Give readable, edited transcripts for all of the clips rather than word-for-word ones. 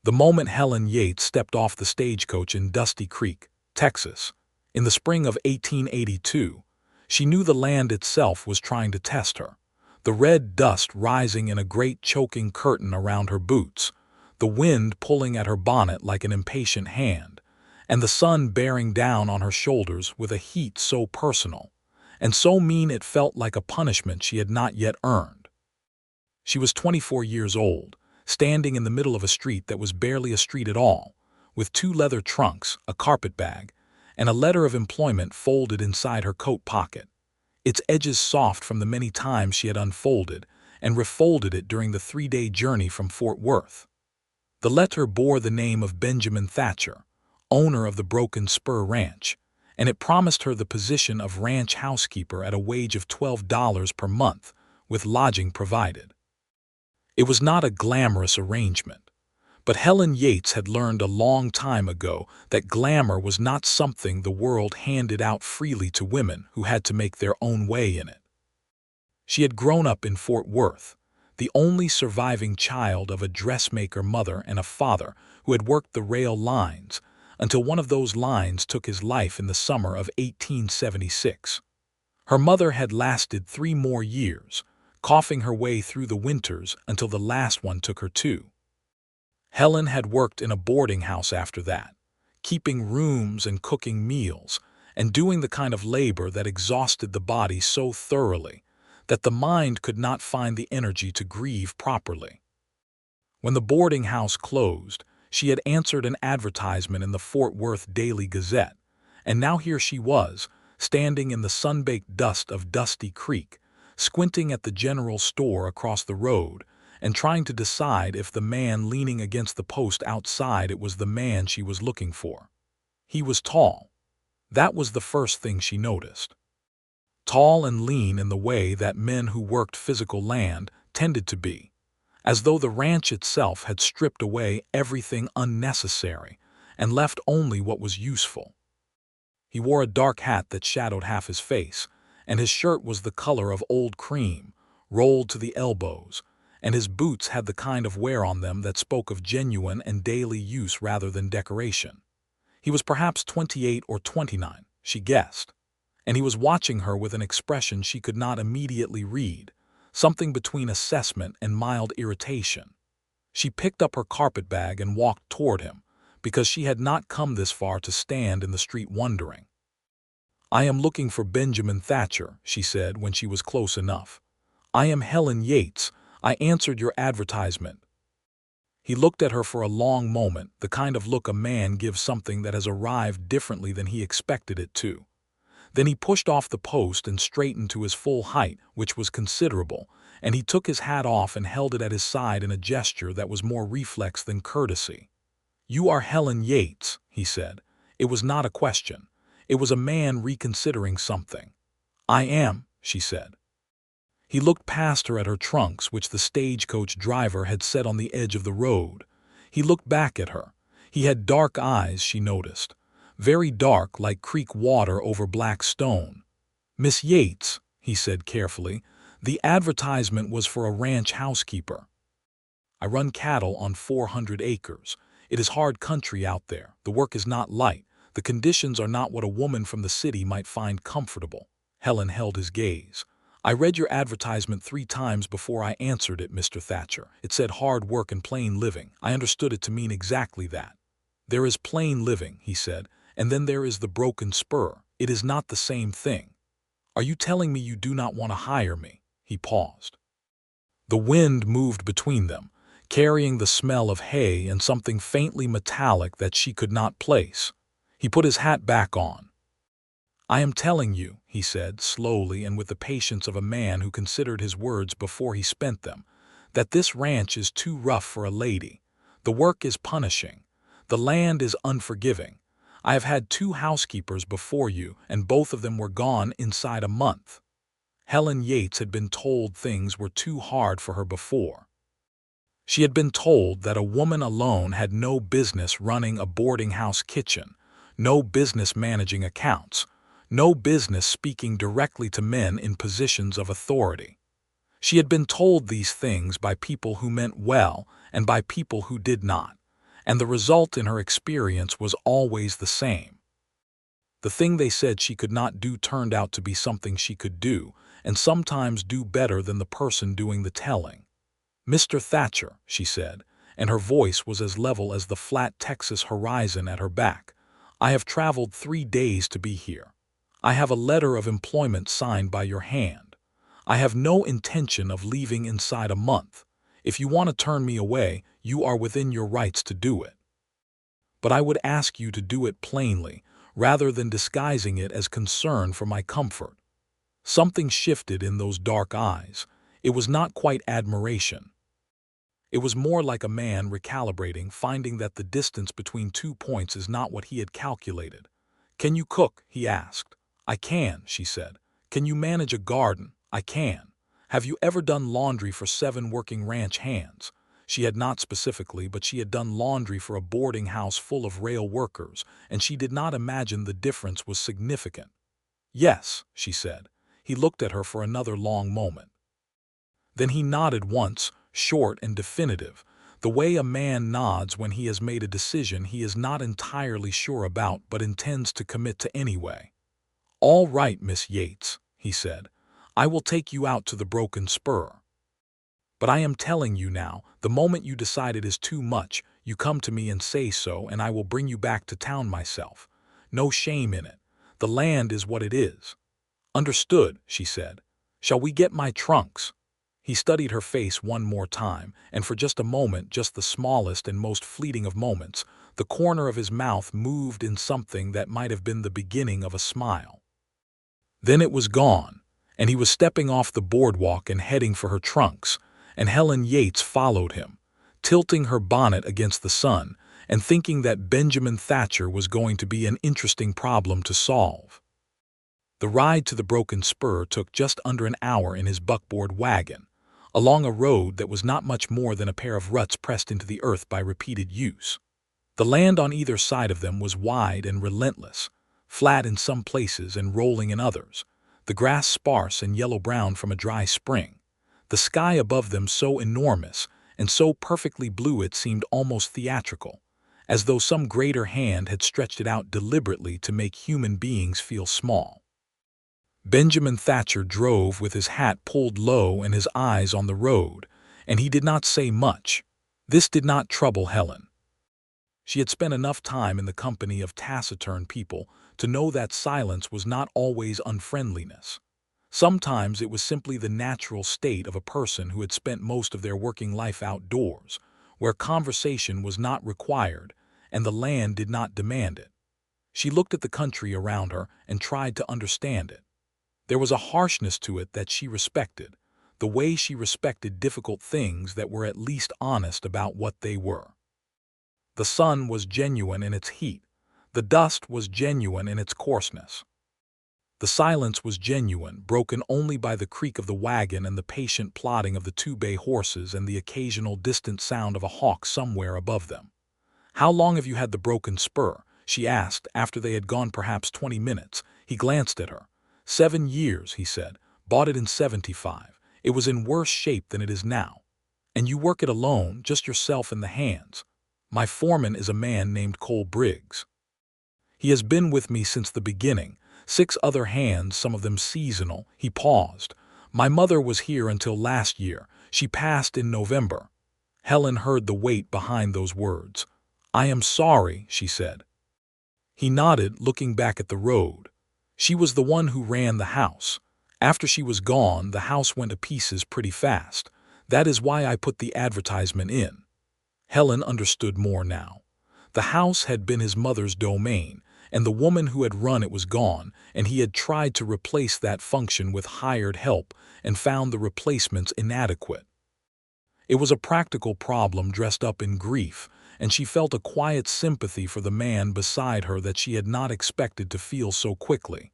The moment Helen Yates stepped off the stagecoach in Dusty Creek, Texas, in the spring of 1882, she knew the land itself was trying to test her, the red dust rising in a great choking curtain around her boots, the wind pulling at her bonnet like an impatient hand, and the sun bearing down on her shoulders with a heat so personal and so mean it felt like a punishment she had not yet earned. She was 24 years old, standing in the middle of a street that was barely a street at all, with two leather trunks, a carpet bag, and a letter of employment folded inside her coat pocket, its edges soft from the many times she had unfolded and refolded it during the 3-day journey from Fort Worth. The letter bore the name of Benjamin Thatcher, owner of the Broken Spur Ranch, and it promised her the position of ranch housekeeper at a wage of $12 per month, with lodging provided. It was not a glamorous arrangement, but Helen Yates had learned a long time ago that glamour was not something the world handed out freely to women who had to make their own way in it. She had grown up in Fort Worth, the only surviving child of a dressmaker mother and a father who had worked the rail lines, until one of those lines took his life in the summer of 1876. Her mother had lasted 3 more years, coughing her way through the winters until the last one took her too. Helen had worked in a boarding house after that, keeping rooms and cooking meals, and doing the kind of labor that exhausted the body so thoroughly that the mind could not find the energy to grieve properly. When the boarding house closed, she had answered an advertisement in the Fort Worth Daily Gazette, and now here she was, standing in the sun-baked dust of Dusty Creek, squinting at the general store across the road and trying to decide if the man leaning against the post outside it was the man she was looking for. He was tall. That was the first thing she noticed. Tall and lean in the way that men who worked physical land tended to be, as though the ranch itself had stripped away everything unnecessary and left only what was useful. He wore a dark hat that shadowed half his face, and his shirt was the color of old cream, rolled to the elbows, and his boots had the kind of wear on them that spoke of genuine and daily use rather than decoration. He was perhaps 28 or 29, she guessed, and he was watching her with an expression she could not immediately read, something between assessment and mild irritation. She picked up her carpetbag and walked toward him, because she had not come this far to stand in the street wondering. "I am looking for Benjamin Thatcher," she said when she was close enough. "I am Helen Yates. I answered your advertisement." He looked at her for a long moment, the kind of look a man gives something that has arrived differently than he expected it to. Then he pushed off the post and straightened to his full height, which was considerable, and he took his hat off and held it at his side in a gesture that was more reflex than courtesy. "You are Helen Yates," he said. It was not a question. It was a man reconsidering something. "I am," she said. He looked past her at her trunks, which the stagecoach driver had set on the edge of the road. He looked back at her. He had dark eyes, she noticed, very dark like creek water over black stone. "Miss Yates," he said carefully, "the advertisement was for a ranch housekeeper. I run cattle on 400 acres. It is hard country out there. The work is not light. The conditions are not what a woman from the city might find comfortable." Helen held his gaze. "I read your advertisement 3 times before I answered it, Mr. Thatcher. It said hard work and plain living. I understood it to mean exactly that." "There is plain living," he said, "and then there is the Broken Spur. It is not the same thing. Are you telling me you do not want to hire me?" He paused. The wind moved between them, carrying the smell of hay and something faintly metallic that she could not place. He put his hat back on. "I am telling you," he said, slowly and with the patience of a man who considered his words before he spent them, "that this ranch is too rough for a lady. The work is punishing. The land is unforgiving. I have had 2 housekeepers before you, and both of them were gone inside a month." Helen Yates had been told things were too hard for her before. She had been told that a woman alone had no business running a boarding house kitchen, no business managing accounts, no business speaking directly to men in positions of authority. She had been told these things by people who meant well and by people who did not, and the result in her experience was always the same. The thing they said she could not do turned out to be something she could do, and sometimes do better than the person doing the telling. "Mr. Thatcher," she said, and her voice was as level as the flat Texas horizon at her back, "I have traveled 3 days to be here. I have a letter of employment signed by your hand. I have no intention of leaving inside a month. If you want to turn me away, you are within your rights to do it. But I would ask you to do it plainly, rather than disguising it as concern for my comfort." Something shifted in those dark eyes. It was not quite admiration. It was more like a man recalibrating, finding that the distance between 2 points is not what he had calculated. "Can you cook?" he asked. "I can," she said. "Can you manage a garden?" "I can." "Have you ever done laundry for 7 working ranch hands?" She had not specifically, but she had done laundry for a boarding house full of rail workers, and she did not imagine the difference was significant. "Yes," she said. He looked at her for another long moment. Then he nodded once, short and definitive, the way a man nods when he has made a decision he is not entirely sure about but intends to commit to anyway. "All right, Miss Yates," he said. "I will take you out to the Broken Spur. But I am telling you now, the moment you decide it is too much, you come to me and say so, and I will bring you back to town myself. No shame in it. The land is what it is." "Understood," she said. "Shall we get my trunks?" He studied her face one more time, and for just a moment, just the smallest and most fleeting of moments, the corner of his mouth moved in something that might have been the beginning of a smile. Then it was gone, and he was stepping off the boardwalk and heading for her trunks, and Helen Yates followed him, tilting her bonnet against the sun and thinking that Benjamin Thatcher was going to be an interesting problem to solve. The ride to the Broken Spur took just under an hour in his buckboard wagon, along a road that was not much more than a pair of ruts pressed into the earth by repeated use. The land on either side of them was wide and relentless, flat in some places and rolling in others, the grass sparse and yellow-brown from a dry spring, the sky above them so enormous and so perfectly blue it seemed almost theatrical, as though some greater hand had stretched it out deliberately to make human beings feel small. Benjamin Thatcher drove with his hat pulled low and his eyes on the road, and he did not say much. This did not trouble Helen. She had spent enough time in the company of taciturn people to know that silence was not always unfriendliness. Sometimes it was simply the natural state of a person who had spent most of their working life outdoors, where conversation was not required and the land did not demand it. She looked at the country around her and tried to understand it. There was a harshness to it that she respected, the way she respected difficult things that were at least honest about what they were. The sun was genuine in its heat. The dust was genuine in its coarseness. The silence was genuine, broken only by the creak of the wagon and the patient plodding of the 2 bay horses and the occasional distant sound of a hawk somewhere above them. "How long have you had the Broken Spur?" she asked after they had gone perhaps 20 minutes. He glanced at her. 7 years, he said. "Bought it in '75. It was in worse shape than it is now. And you work it alone, just yourself and the hands." "My foreman is a man named Cole Briggs. He has been with me since the beginning. 6 other hands, some of them seasonal." He paused. "My mother was here until last year. She passed in November." Helen heard the weight behind those words. "I am sorry," she said. He nodded, looking back at the road. "She was the one who ran the house. After she was gone, the house went to pieces pretty fast. That is why I put the advertisement in." Helen understood more now. The house had been his mother's domain, and the woman who had run it was gone, and he had tried to replace that function with hired help and found the replacements inadequate. It was a practical problem dressed up in grief, and she felt a quiet sympathy for the man beside her that she had not expected to feel so quickly.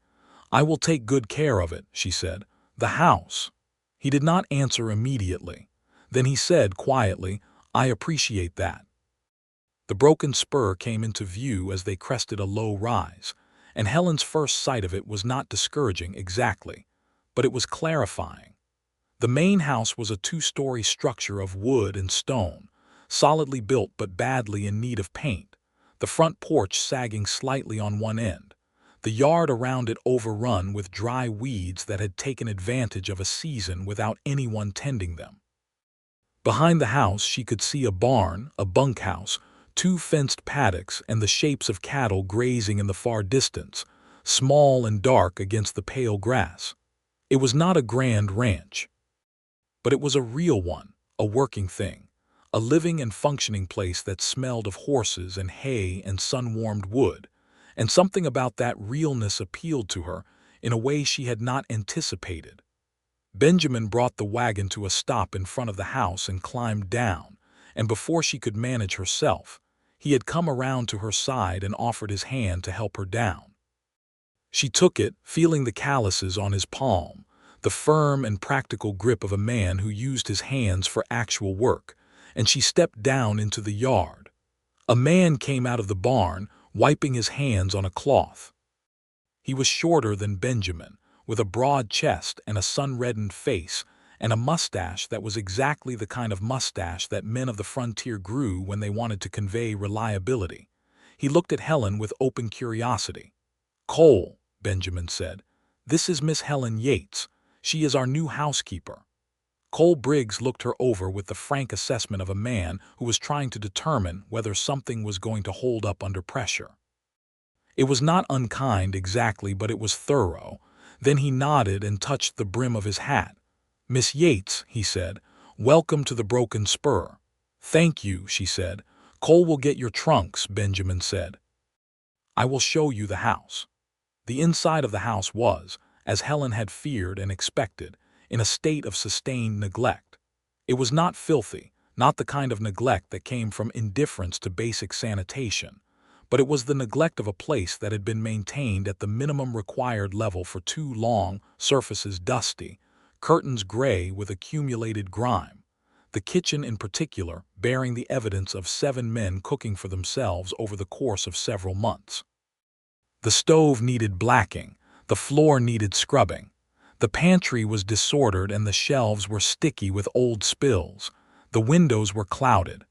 "I will take good care of it," she said. "The house." He did not answer immediately. Then he said quietly, "I appreciate that." The Broken Spur came into view as they crested a low rise, and Helen's first sight of it was not discouraging exactly, but it was clarifying. The main house was a 2-story structure of wood and stone, solidly built but badly in need of paint, the front porch sagging slightly on one end, the yard around it overrun with dry weeds that had taken advantage of a season without anyone tending them. Behind the house she could see a barn, a bunkhouse, two fenced paddocks, and the shapes of cattle grazing in the far distance, small and dark against the pale grass. It was not a grand ranch, but it was a real one, a working thing, a living and functioning place that smelled of horses and hay and sun-warmed wood, and something about that realness appealed to her in a way she had not anticipated. Benjamin brought the wagon to a stop in front of the house and climbed down, and before she could manage herself, he had come around to her side and offered his hand to help her down. She took it, feeling the calluses on his palm, the firm and practical grip of a man who used his hands for actual work, and she stepped down into the yard. A man came out of the barn, wiping his hands on a cloth. He was shorter than Benjamin, with a broad chest and a sun-reddened face, and a mustache that was exactly the kind of mustache that men of the frontier grew when they wanted to convey reliability. He looked at Helen with open curiosity. "Cole," Benjamin said, "this is Miss Helen Yates. She is our new housekeeper." Cole Briggs looked her over with the frank assessment of a man who was trying to determine whether something was going to hold up under pressure. It was not unkind exactly, but it was thorough. Then he nodded and touched the brim of his hat. "Miss Yates," he said, "welcome to the Broken Spur." "Thank you," she said. "Cole will get your trunks," Benjamin said. "I will show you the house." The inside of the house was, as Helen had feared and expected, in a state of sustained neglect. It was not filthy, not the kind of neglect that came from indifference to basic sanitation, but it was the neglect of a place that had been maintained at the minimum required level for too long, surfaces dusty, curtains gray with accumulated grime, the kitchen in particular bearing the evidence of 7 men cooking for themselves over the course of several months. The stove needed blacking, the floor needed scrubbing, the pantry was disordered and the shelves were sticky with old spills, the windows were clouded.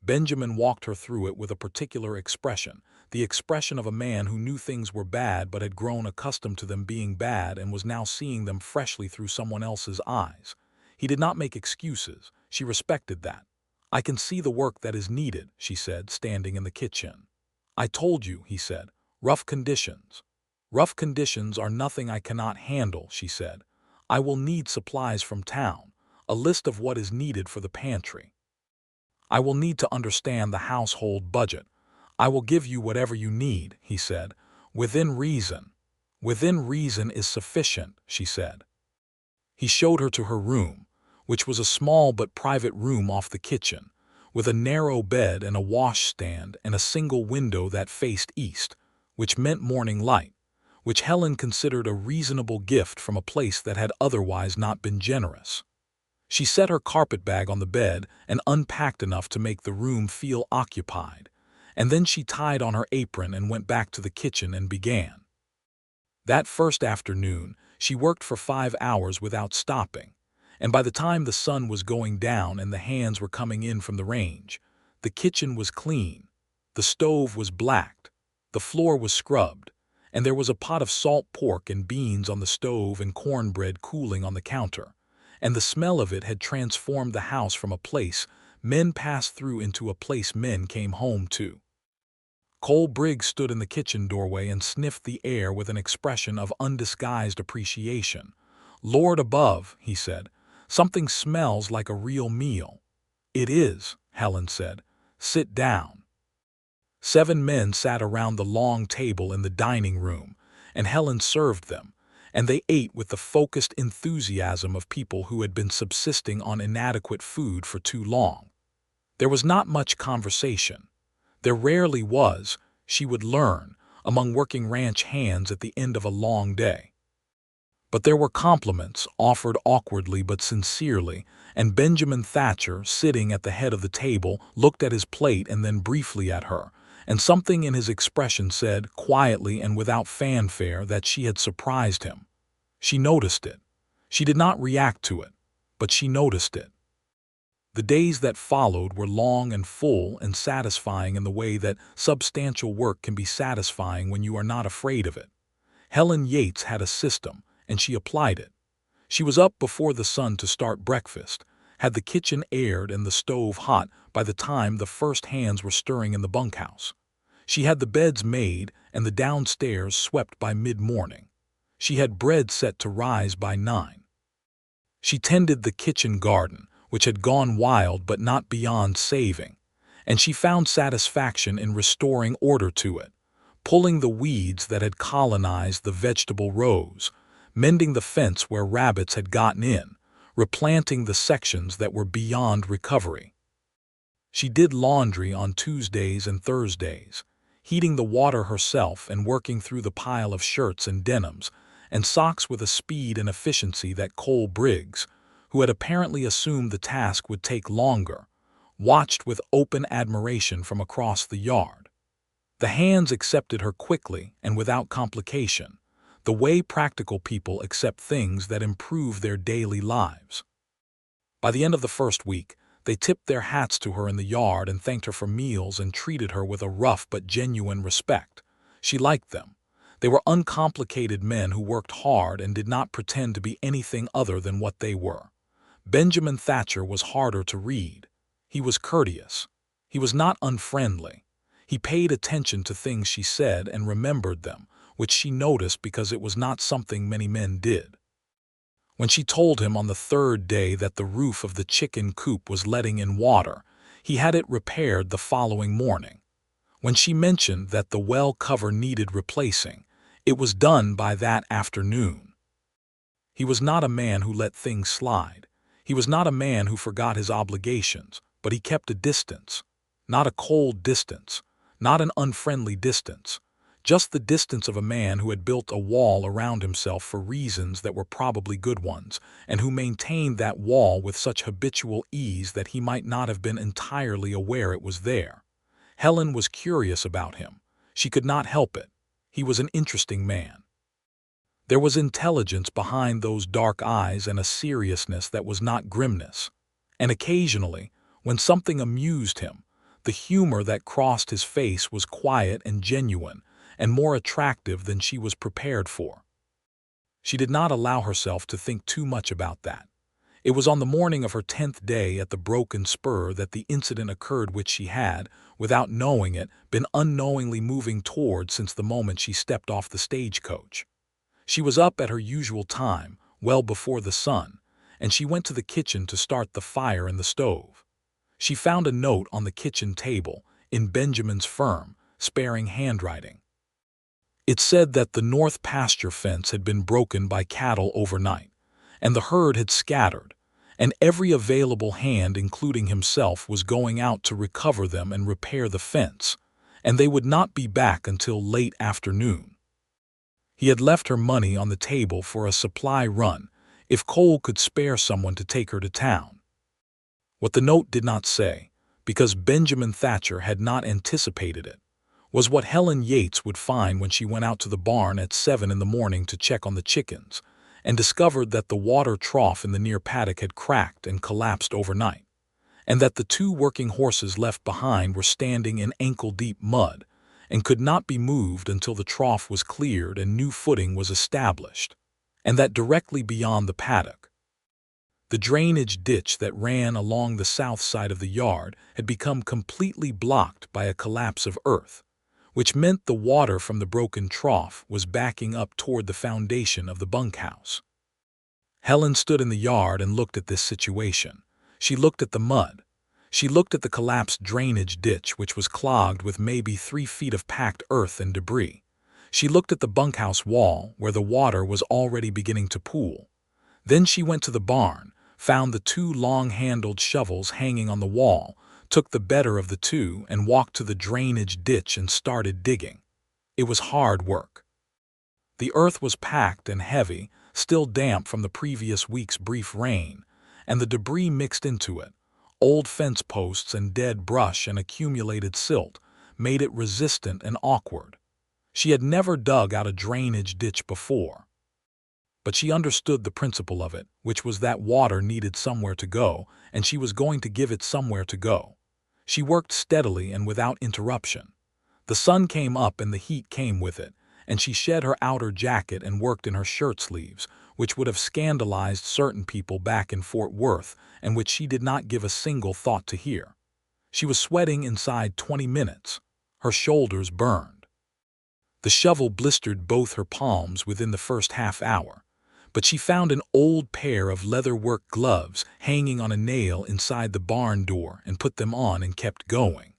Benjamin walked her through it with a particular expression, the expression of a man who knew things were bad but had grown accustomed to them being bad and was now seeing them freshly through someone else's eyes. He did not make excuses. She respected that. "I can see the work that is needed," she said, standing in the kitchen. "I told you," he said, "rough conditions." "Rough conditions are nothing I cannot handle," she said. "I will need supplies from town, a list of what is needed for the pantry. I will need to understand the household budget. I will give you whatever you need," he said, "within reason." "Within reason is sufficient," she said. He showed her to her room, which was a small but private room off the kitchen, with a narrow bed and a washstand and a single window that faced east, which meant morning light, which Helen considered a reasonable gift from a place that had otherwise not been generous. She set her carpetbag on the bed and unpacked enough to make the room feel occupied, and then she tied on her apron and went back to the kitchen and began. That first afternoon, she worked for 5 hours without stopping, and by the time the sun was going down and the hands were coming in from the range, the kitchen was clean, the stove was blacked, the floor was scrubbed, and there was a pot of salt pork and beans on the stove and cornbread cooling on the counter, and the smell of it had transformed the house from a place men passed through into a place men came home to. Cole Briggs stood in the kitchen doorway and sniffed the air with an expression of undisguised appreciation. "Lord above," he said, "something smells like a real meal." "It is," Helen said. "Sit down." 7 men sat around the long table in the dining room, and Helen served them, and they ate with the focused enthusiasm of people who had been subsisting on inadequate food for too long. There was not much conversation. There rarely was, she would learn, among working ranch hands at the end of a long day. But there were compliments, offered awkwardly but sincerely, and Benjamin Thatcher, sitting at the head of the table, looked at his plate and then briefly at her, and something in his expression said, quietly and without fanfare, that she had surprised him. She noticed it. She did not react to it, but she noticed it. The days that followed were long and full and satisfying in the way that substantial work can be satisfying when you are not afraid of it. Helen Yates had a system, and she applied it. She was up before the sun to start breakfast, had the kitchen aired and the stove hot by the time the first hands were stirring in the bunkhouse. She had the beds made and the downstairs swept by mid-morning. She had bread set to rise by 9. She tended the kitchen garden, which had gone wild but not beyond saving, and she found satisfaction in restoring order to it, pulling the weeds that had colonized the vegetable rows, mending the fence where rabbits had gotten in, replanting the sections that were beyond recovery. She did laundry on Tuesdays and Thursdays, heating the water herself and working through the pile of shirts and denims and socks with a speed and efficiency that Cole Briggs, who had apparently assumed the task would take longer, watched with open admiration from across the yard. The hands accepted her quickly and without complication, the way practical people accept things that improve their daily lives. By the end of the first week, they tipped their hats to her in the yard and thanked her for meals and treated her with a rough but genuine respect. She liked them. They were uncomplicated men who worked hard and did not pretend to be anything other than what they were. Benjamin Thatcher was harder to read. He was courteous. He was not unfriendly. He paid attention to things she said and remembered them, which she noticed because it was not something many men did. When she told him on the third day that the roof of the chicken coop was letting in water, he had it repaired the following morning. When she mentioned that the well cover needed replacing, it was done by that afternoon. He was not a man who let things slide. He was not a man who forgot his obligations, but he kept a distance. Not a cold distance, not an unfriendly distance, just the distance of a man who had built a wall around himself for reasons that were probably good ones, and who maintained that wall with such habitual ease that he might not have been entirely aware it was there. Helen was curious about him. She could not help it. He was an interesting man. There was intelligence behind those dark eyes and a seriousness that was not grimness. And occasionally, when something amused him, the humor that crossed his face was quiet and genuine, and more attractive than she was prepared for. She did not allow herself to think too much about that. It was on the morning of her 10th day at the Broken Spur that the incident occurred which she had, without knowing it, been unknowingly moving toward since the moment she stepped off the stagecoach. She was up at her usual time, well before the sun, and she went to the kitchen to start the fire in the stove. She found a note on the kitchen table, in Benjamin's firm, sparing handwriting. It said that the north pasture fence had been broken by cattle overnight, and the herd had scattered, and every available hand, including himself, was going out to recover them and repair the fence, and they would not be back until late afternoon. He had left her money on the table for a supply run, if Cole could spare someone to take her to town. What the note did not say, because Benjamin Thatcher had not anticipated it, was what Helen Yates would find when she went out to the barn at 7 in the morning to check on the chickens, and discovered that the water trough in the near paddock had cracked and collapsed overnight, and that the 2 working horses left behind were standing in ankle-deep mud, and could not be moved until the trough was cleared and new footing was established, and that directly beyond the paddock, the drainage ditch that ran along the south side of the yard had become completely blocked by a collapse of earth, which meant the water from the broken trough was backing up toward the foundation of the bunkhouse. Helen stood in the yard and looked at this situation. She looked at the mud. She looked at the collapsed drainage ditch, which was clogged with maybe 3 feet of packed earth and debris. She looked at the bunkhouse wall, where the water was already beginning to pool. Then she went to the barn, found the 2 long-handled shovels hanging on the wall, took the better of the 2 and walked to the drainage ditch and started digging. It was hard work. The earth was packed and heavy, still damp from the previous week's brief rain, and the debris mixed into it. Old fence posts and dead brush and accumulated silt made it resistant and awkward. She had never dug out a drainage ditch before. but she understood the principle of it, which was that water needed somewhere to go, and she was going to give it somewhere to go. She worked steadily and without interruption. The sun came up and the heat came with it, and she shed her outer jacket and worked in her shirt sleeves, which would have scandalized certain people back in Fort Worth and which she did not give a single thought to hear. She was sweating inside 20 minutes. Her shoulders burned. The shovel blistered both her palms within the first half hour, but she found an old pair of leather-work gloves hanging on a nail inside the barn door and put them on and kept going.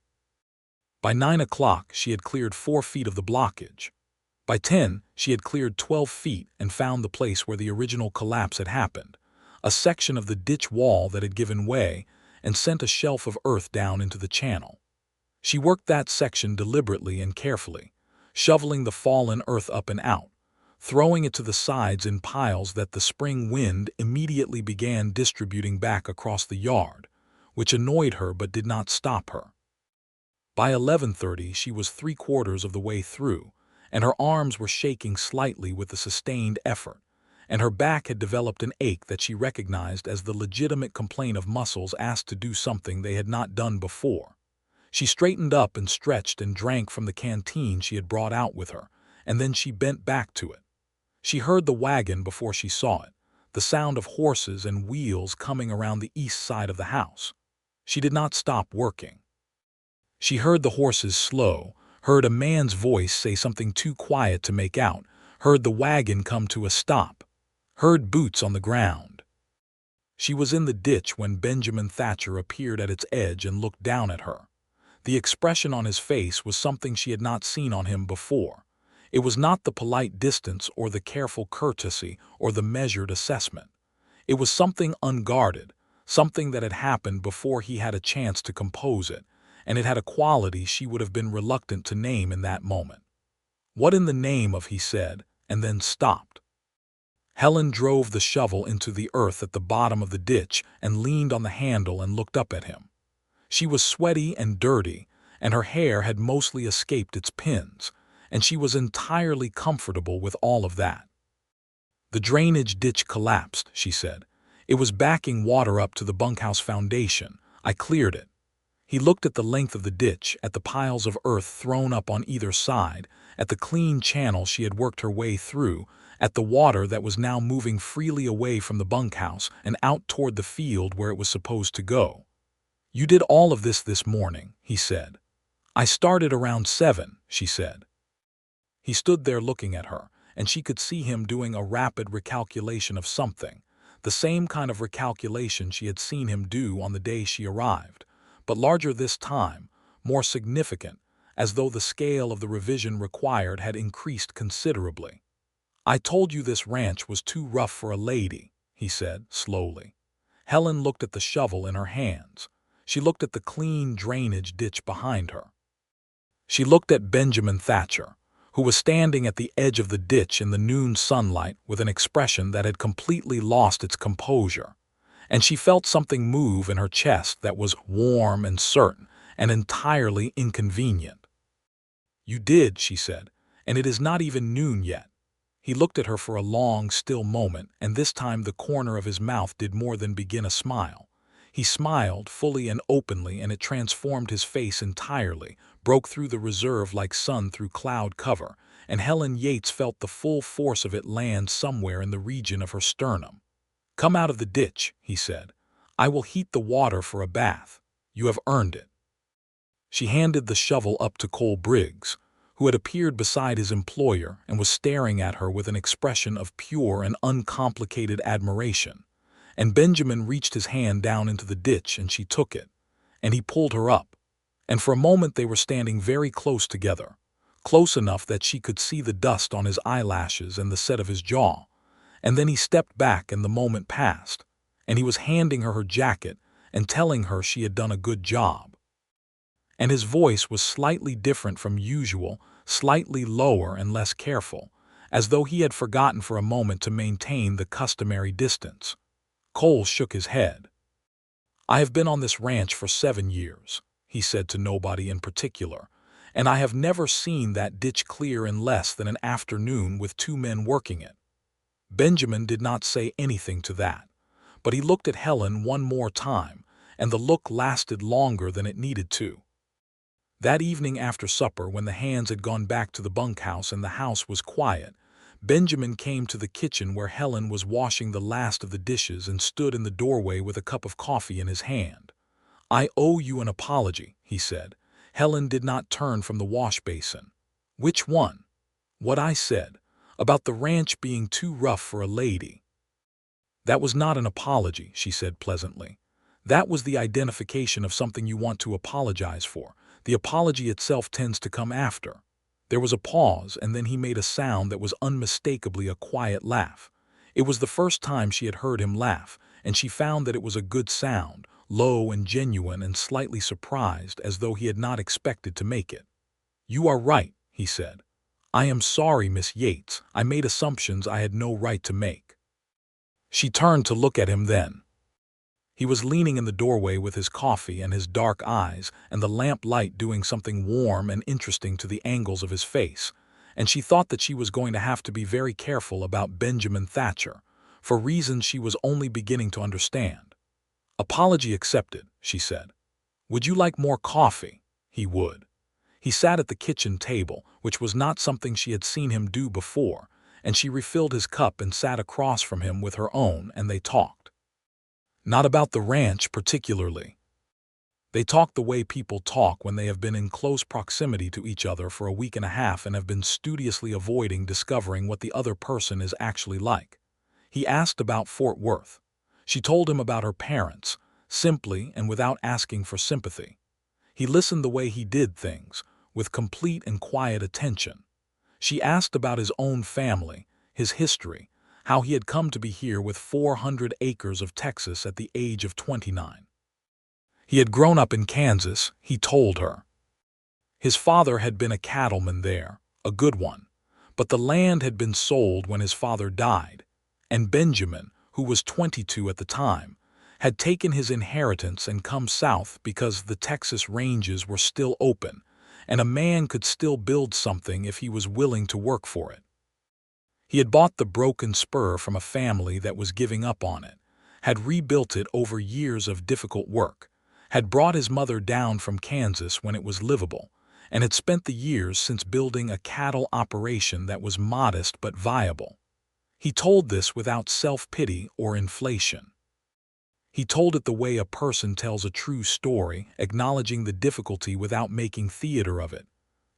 By 9 o'clock, she had cleared 4 feet of the blockage. By 10, she had cleared 12 feet and found the place where the original collapse had happened, a section of the ditch wall that had given way and sent a shelf of earth down into the channel. She worked that section deliberately and carefully, shoveling the fallen earth up and out, throwing it to the sides in piles that the spring wind immediately began distributing back across the yard, which annoyed her but did not stop her. By 11:30, she was 3/4 of the way through, and her arms were shaking slightly with the sustained effort, and her back had developed an ache that she recognized as the legitimate complaint of muscles asked to do something they had not done before. She straightened up and stretched and drank from the canteen she had brought out with her, and then she bent back to it. She heard the wagon before she saw it, the sound of horses and wheels coming around the east side of the house. She did not stop working. She heard the horses slow, heard a man's voice say something too quiet to make out, heard the wagon come to a stop, heard boots on the ground. She was in the ditch when Benjamin Thatcher appeared at its edge and looked down at her. The expression on his face was something she had not seen on him before. It was not the polite distance or the careful courtesy or the measured assessment. It was something unguarded, something that had happened before he had a chance to compose it, and it had a quality she would have been reluctant to name in that moment. "What in the name of," he said, and then stopped. Helen drove the shovel into the earth at the bottom of the ditch and leaned on the handle and looked up at him. She was sweaty and dirty, and her hair had mostly escaped its pins, and she was entirely comfortable with all of that. "The drainage ditch collapsed," she said. "It was backing water up to the bunkhouse foundation. I cleared it." He looked at the length of the ditch, at the piles of earth thrown up on either side, at the clean channel she had worked her way through, at the water that was now moving freely away from the bunkhouse and out toward the field where it was supposed to go. "You did all of this morning," he said. "I started around 7, she said. He stood there looking at her, and she could see him doing a rapid recalculation of something, the same kind of recalculation she had seen him do on the day she arrived, but larger this time, more significant, as though the scale of the revision required had increased considerably. "I told you this ranch was too rough for a lady," he said, slowly. Helen looked at the shovel in her hands. She looked at the clean drainage ditch behind her. She looked at Benjamin Thatcher, who was standing at the edge of the ditch in the noon sunlight with an expression that had completely lost its composure, and she felt something move in her chest that was warm and certain and entirely inconvenient. "You did," she said, "and it is not even noon yet." He looked at her for a long, still moment, and this time the corner of his mouth did more than begin a smile. He smiled fully and openly, and it transformed his face entirely, broke through the reserve like sun through cloud cover, and Helen Yates felt the full force of it land somewhere in the region of her sternum. "Come out of the ditch," he said. "I will heat the water for a bath. You have earned it." She handed the shovel up to Cole Briggs, who had appeared beside his employer and was staring at her with an expression of pure and uncomplicated admiration. And Benjamin reached his hand down into the ditch and she took it, and he pulled her up. And for a moment they were standing very close together, close enough that she could see the dust on his eyelashes and the set of his jaw. And then he stepped back and the moment passed, and he was handing her her jacket and telling her she had done a good job. And his voice was slightly different from usual, slightly lower and less careful, as though he had forgotten for a moment to maintain the customary distance. Cole shook his head. "I have been on this ranch for 7 years, he said to nobody in particular, and I have never seen that ditch clear in less than an afternoon with 2 men working it. Benjamin did not say anything to that, but he looked at Helen one more time, and the look lasted longer than it needed to. That evening after supper, when the hands had gone back to the bunkhouse and the house was quiet, Benjamin came to the kitchen where Helen was washing the last of the dishes and stood in the doorway with a cup of coffee in his hand. "I owe you an apology," he said. Helen did not turn from the wash basin. "Which one?" "What I said, about the ranch being too rough for a lady." "That was not an apology," she said pleasantly. "That was the identification of something you want to apologize for. The apology itself tends to come after." There was a pause, and then he made a sound that was unmistakably a quiet laugh. It was the first time she had heard him laugh, and she found that it was a good sound, low and genuine and slightly surprised, as though he had not expected to make it. "You are right," he said. "I am sorry, Miss Yates. I made assumptions I had no right to make." She turned to look at him then. He was leaning in the doorway with his coffee and his dark eyes and the lamp light doing something warm and interesting to the angles of his face, and she thought that she was going to have to be very careful about Benjamin Thatcher, for reasons she was only beginning to understand. "Apology accepted," she said. "Would you like more coffee?" He would. He sat at the kitchen table, which was not something she had seen him do before, and she refilled his cup and sat across from him with her own, and they talked. Not about the ranch particularly. They talked the way people talk when they have been in close proximity to each other for a week and a half and have been studiously avoiding discovering what the other person is actually like. He asked about Fort Worth. She told him about her parents, simply and without asking for sympathy. He listened the way he did things, with complete and quiet attention. She asked about his own family, his history, how he had come to be here with 400 acres of Texas at the age of 29. He had grown up in Kansas, he told her. His father had been a cattleman there, a good one, but the land had been sold when his father died, and Benjamin, who was 22 at the time, had taken his inheritance and come south because the Texas ranges were still open, and a man could still build something if he was willing to work for it. He had bought the Broken Spur from a family that was giving up on it, had rebuilt it over years of difficult work, had brought his mother down from Kansas when it was livable, and had spent the years since building a cattle operation that was modest but viable. He told this without self-pity or inflation. He told it the way a person tells a true story, acknowledging the difficulty without making theater of it.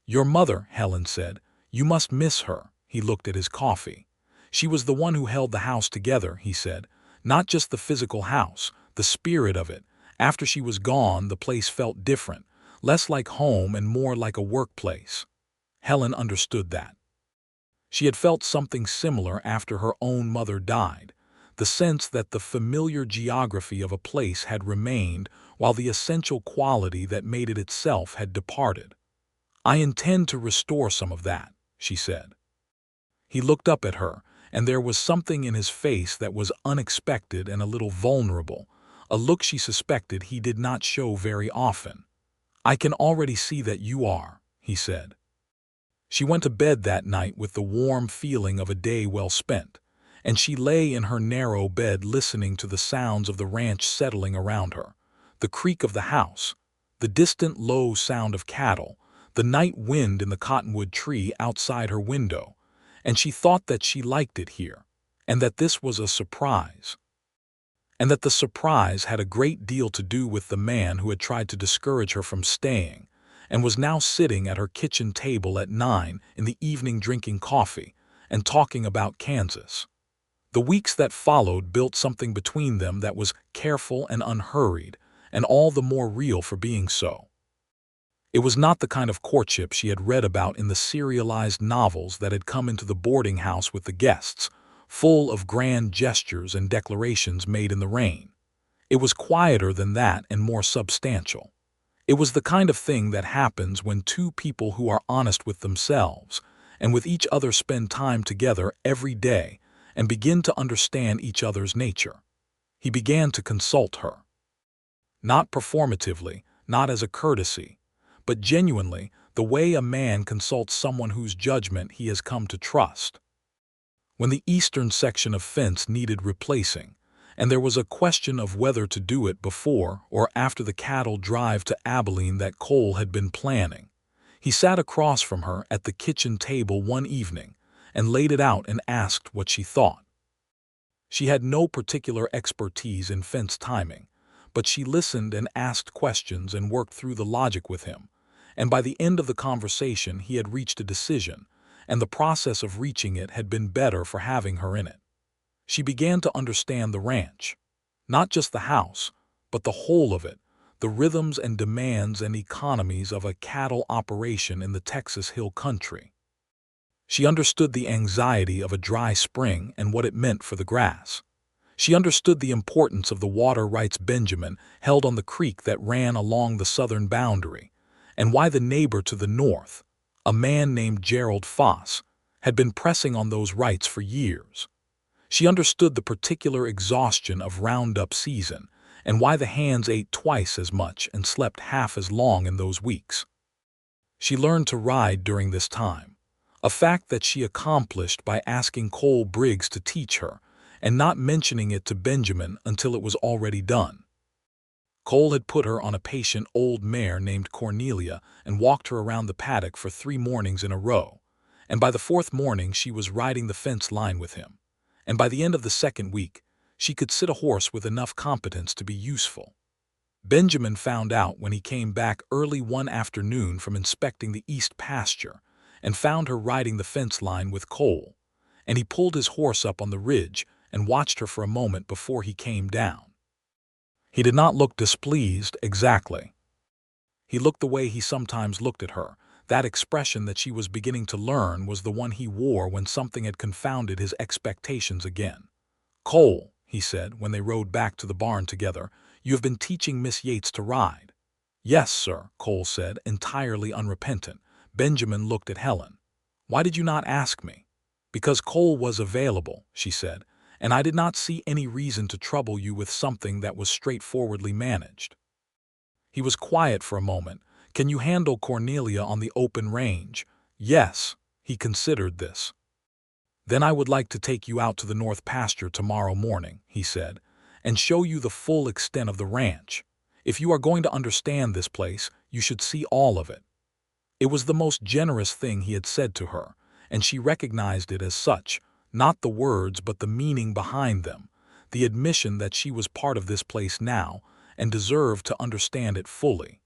"Your mother," Helen said, "you must miss her." He looked at his coffee. "She was the one who held the house together," he said. "Not just the physical house, the spirit of it. After she was gone, the place felt different, less like home and more like a workplace." Helen understood that. She had felt something similar after her own mother died, the sense that the familiar geography of a place had remained while the essential quality that made it itself had departed. "I intend to restore some of that," she said. He looked up at her, and there was something in his face that was unexpected and a little vulnerable, a look she suspected he did not show very often. "I can already see that you are," he said. She went to bed that night with the warm feeling of a day well spent, and she lay in her narrow bed listening to the sounds of the ranch settling around her, the creak of the house, the distant low sound of cattle, the night wind in the cottonwood tree outside her window, and she thought that she liked it here, and that this was a surprise, and that the surprise had a great deal to do with the man who had tried to discourage her from staying, and was now sitting at her kitchen table at 9 in the evening drinking coffee and talking about Kansas. The weeks that followed built something between them that was careful and unhurried, and all the more real for being so. It was not the kind of courtship she had read about in the serialized novels that had come into the boarding house with the guests, full of grand gestures and declarations made in the rain. It was quieter than that and more substantial. It was the kind of thing that happens when two people who are honest with themselves and with each other spend time together every day and begin to understand each other's nature. He began to consult her. Not performatively, not as a courtesy, but genuinely, the way a man consults someone whose judgment he has come to trust. when the eastern section of fence needed replacing, and there was a question of whether to do it before or after the cattle drive to Abilene that Cole had been planning. He sat across from her at the kitchen table one evening and laid it out and asked what she thought. She had no particular expertise in fence timing, but she listened and asked questions and worked through the logic with him, and by the end of the conversation he had reached a decision, and the process of reaching it had been better for having her in it. She began to understand the ranch. Not just the house, but the whole of it, the rhythms and demands and economies of a cattle operation in the Texas Hill Country. She understood the anxiety of a dry spring and what it meant for the grass. She understood the importance of the water rights Benjamin held on the creek that ran along the southern boundary, and why the neighbor to the north, a man named Gerald Foss, had been pressing on those rights for years. She understood the particular exhaustion of roundup season and why the hands ate twice as much and slept half as long in those weeks. She learned to ride during this time, a fact that she accomplished by asking Cole Briggs to teach her and not mentioning it to Benjamin until it was already done. Cole had put her on a patient old mare named Cornelia and walked her around the paddock for 3 mornings in a row, and by the 4th morning she was riding the fence line with him. And by the end of the 2nd week, she could sit a horse with enough competence to be useful. Benjamin found out when he came back early one afternoon from inspecting the east pasture and found her riding the fence line with Cole, and he pulled his horse up on the ridge and watched her for a moment before he came down. He did not look displeased exactly. He looked the way he sometimes looked at her. That expression that she was beginning to learn was the one he wore when something had confounded his expectations again. "Cole," he said when they rode back to the barn together, "you have been teaching Miss Yates to ride." "Yes, sir," Cole said, entirely unrepentant. Benjamin looked at Helen. "Why did you not ask me?" "Because Cole was available," she said, "and I did not see any reason to trouble you with something that was straightforwardly managed." He was quiet for a moment. "Can you handle Cornelia on the open range?" "Yes." He considered this. "Then I would like to take you out to the north pasture tomorrow morning," he said, "and show you the full extent of the ranch. If you are going to understand this place, you should see all of it." It was the most generous thing he had said to her, and she recognized it as such, not the words but the meaning behind them, the admission that she was part of this place now and deserved to understand it fully.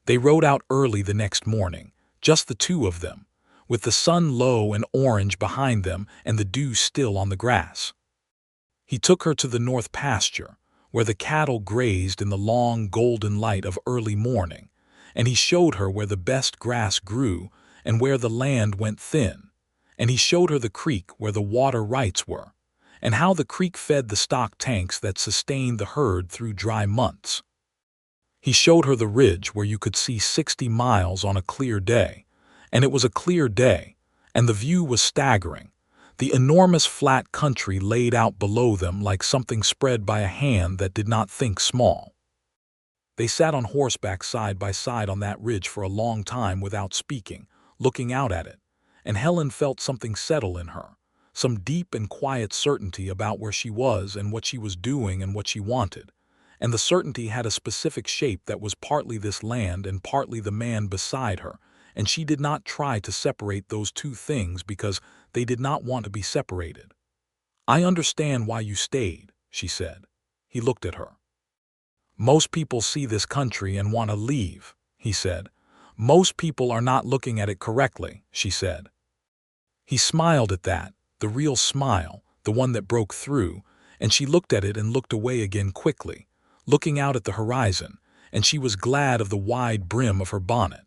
They rode out early the next morning, just the two of them, with the sun low and orange behind them and the dew still on the grass. He took her to the north pasture, where the cattle grazed in the long golden light of early morning, and he showed her where the best grass grew and where the land went thin, and he showed her the creek where the water rights were, and how the creek fed the stock tanks that sustained the herd through dry months. He showed her the ridge where you could see 60 miles on a clear day, and it was a clear day, and the view was staggering, the enormous flat country laid out below them like something spread by a hand that did not think small. They sat on horseback side by side on that ridge for a long time without speaking, looking out at it, and Helen felt something settle in her, some deep and quiet certainty about where she was and what she was doing and what she wanted. And the certainty had a specific shape that was partly this land and partly the man beside her, and she did not try to separate those two things because they did not want to be separated. "I understand why you stayed," she said. He looked at her. "Most people see this country and want to leave," he said. "Most people are not looking at it correctly," she said. He smiled at that, the real smile, the one that broke through, and she looked at it and looked away again quickly, looking out at the horizon, and she was glad of the wide brim of her bonnet.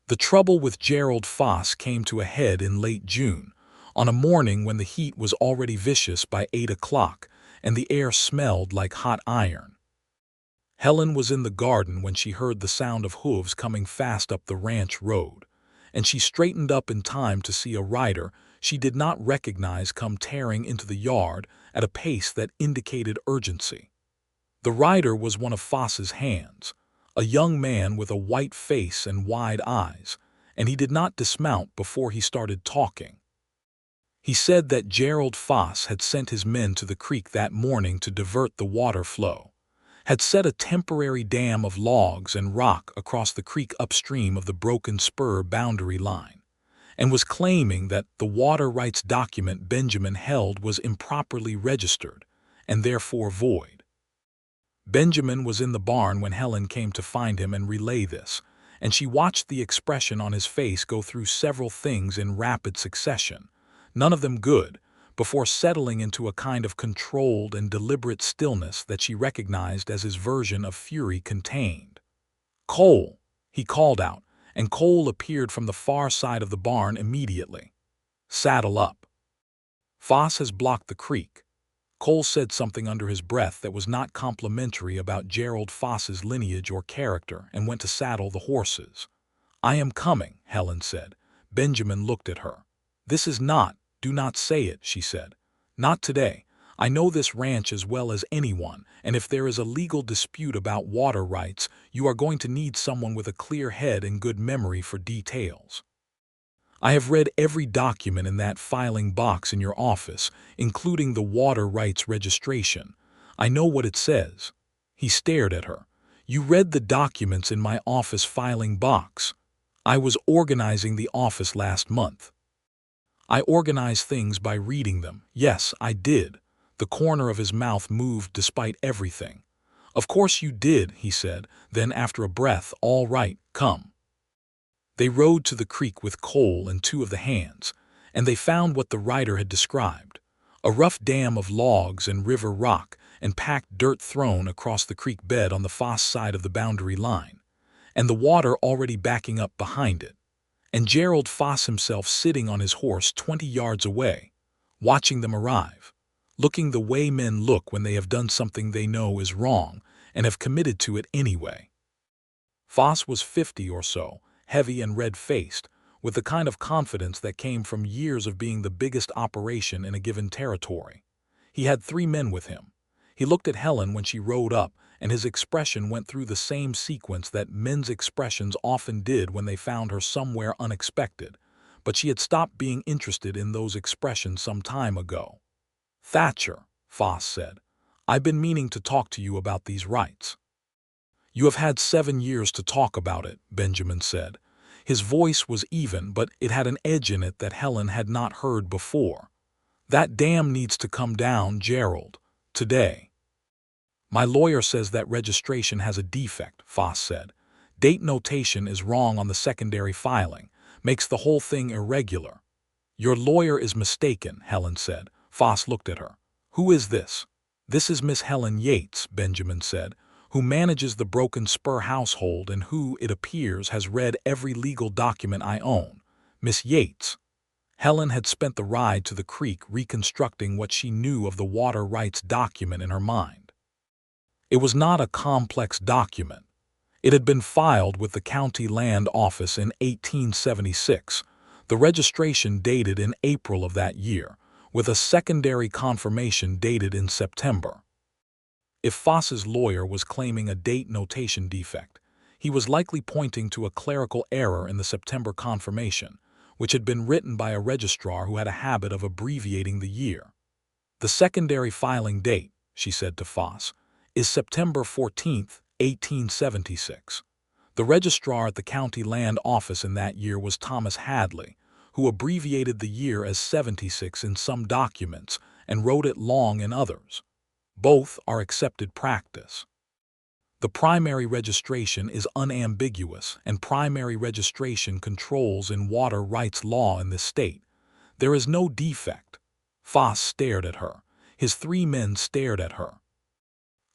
The trouble with Gerald Foss came to a head in late June, on a morning when the heat was already vicious by 8 o'clock and the air smelled like hot iron. Helen was in the garden when she heard the sound of hooves coming fast up the ranch road, and she straightened up in time to see a rider she did not recognize come tearing into the yard at a pace that indicated urgency. The rider was one of Foss's hands, a young man with a white face and wide eyes, and he did not dismount before he started talking. He said that Gerald Foss had sent his men to the creek that morning to divert the water flow, had set a temporary dam of logs and rock across the creek upstream of the Broken Spur boundary line, and was claiming that the water rights document Benjamin held was improperly registered and therefore void. Benjamin was in the barn when Helen came to find him and relay this, and she watched the expression on his face go through several things in rapid succession, none of them good, before settling into a kind of controlled and deliberate stillness that she recognized as his version of fury contained. "Cole!" he called out, and Cole appeared from the far side of the barn immediately. "Saddle up. Foss has blocked the creek." Cole said something under his breath that was not complimentary about Gerald Foss's lineage or character and went to saddle the horses. "I am coming," Helen said. Benjamin looked at her. Do not say it," she said. "Not today. I know this ranch as well as anyone, and if there is a legal dispute about water rights, you are going to need someone with a clear head and good memory for details. I have read every document in that filing box in your office, including the water rights registration. I know what it says." He stared at her. "You read the documents in my office filing box?" "I was organizing the office last month." "I organize things by reading them." "Yes, I did." The corner of his mouth moved despite everything. "Of course you did," he said. Then, after a breath, "All right, come." They rode to the creek with Cole and two of the hands, and they found what the writer had described: a rough dam of logs and river rock and packed dirt thrown across the creek bed on the Foss side of the boundary line, and the water already backing up behind it, and Gerald Foss himself sitting on his horse 20 yards away, watching them arrive, looking the way men look when they have done something they know is wrong and have committed to it anyway. Foss was 50 or so, heavy and red-faced, with the kind of confidence that came from years of being the biggest operation in a given territory. He had 3 men with him. He looked at Helen when she rode up, and his expression went through the same sequence that men's expressions often did when they found her somewhere unexpected, but she had stopped being interested in those expressions some time ago. "Thatcher," Foss said, "I've been meaning to talk to you about these rights." "You have had 7 years to talk about it," Benjamin said. His voice was even, but it had an edge in it that Helen had not heard before. "That dam needs to come down, Gerald. Today." "My lawyer says that registration has a defect," Foss said. "Date notation is wrong on the secondary filing, makes the whole thing irregular." "Your lawyer is mistaken," Helen said. Foss looked at her. "Who is this?" "This is Miss Helen Yates," Benjamin said, "who manages the Broken Spur household and who, it appears, has read every legal document I own. Miss Yates." Helen had spent the ride to the creek reconstructing what she knew of the water rights document in her mind. It was not a complex document. It had been filed with the county land office in 1876, the registration dated in April of that year, with a secondary confirmation dated in September. If Foss's lawyer was claiming a date notation defect, he was likely pointing to a clerical error in the September confirmation, which had been written by a registrar who had a habit of abbreviating the year. "The secondary filing date," she said to Foss, "is September 14th, 1876. The registrar at the county land office in that year was Thomas Hadley, who abbreviated the year as 76 in some documents and wrote it long in others. Both are accepted practice. The primary registration is unambiguous, and primary registration controls in water rights law in this state. There is no defect." Foss stared at her. His 3 men stared at her.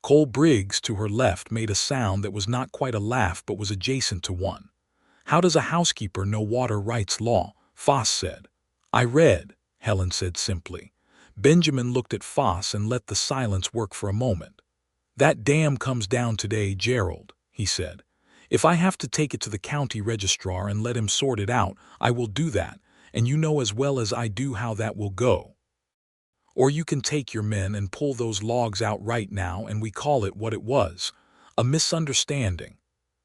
Cole Briggs, to her left, made a sound that was not quite a laugh but was adjacent to one. "How does a housekeeper know water rights law?" Foss said. "I read," Helen said simply. Benjamin looked at Foss and let the silence work for a moment. "That dam comes down today, Gerald," he said. "If I have to take it to the county registrar and let him sort it out, I will do that, and you know as well as I do how that will go. Or you can take your men and pull those logs out right now, and we call it what it was, a misunderstanding."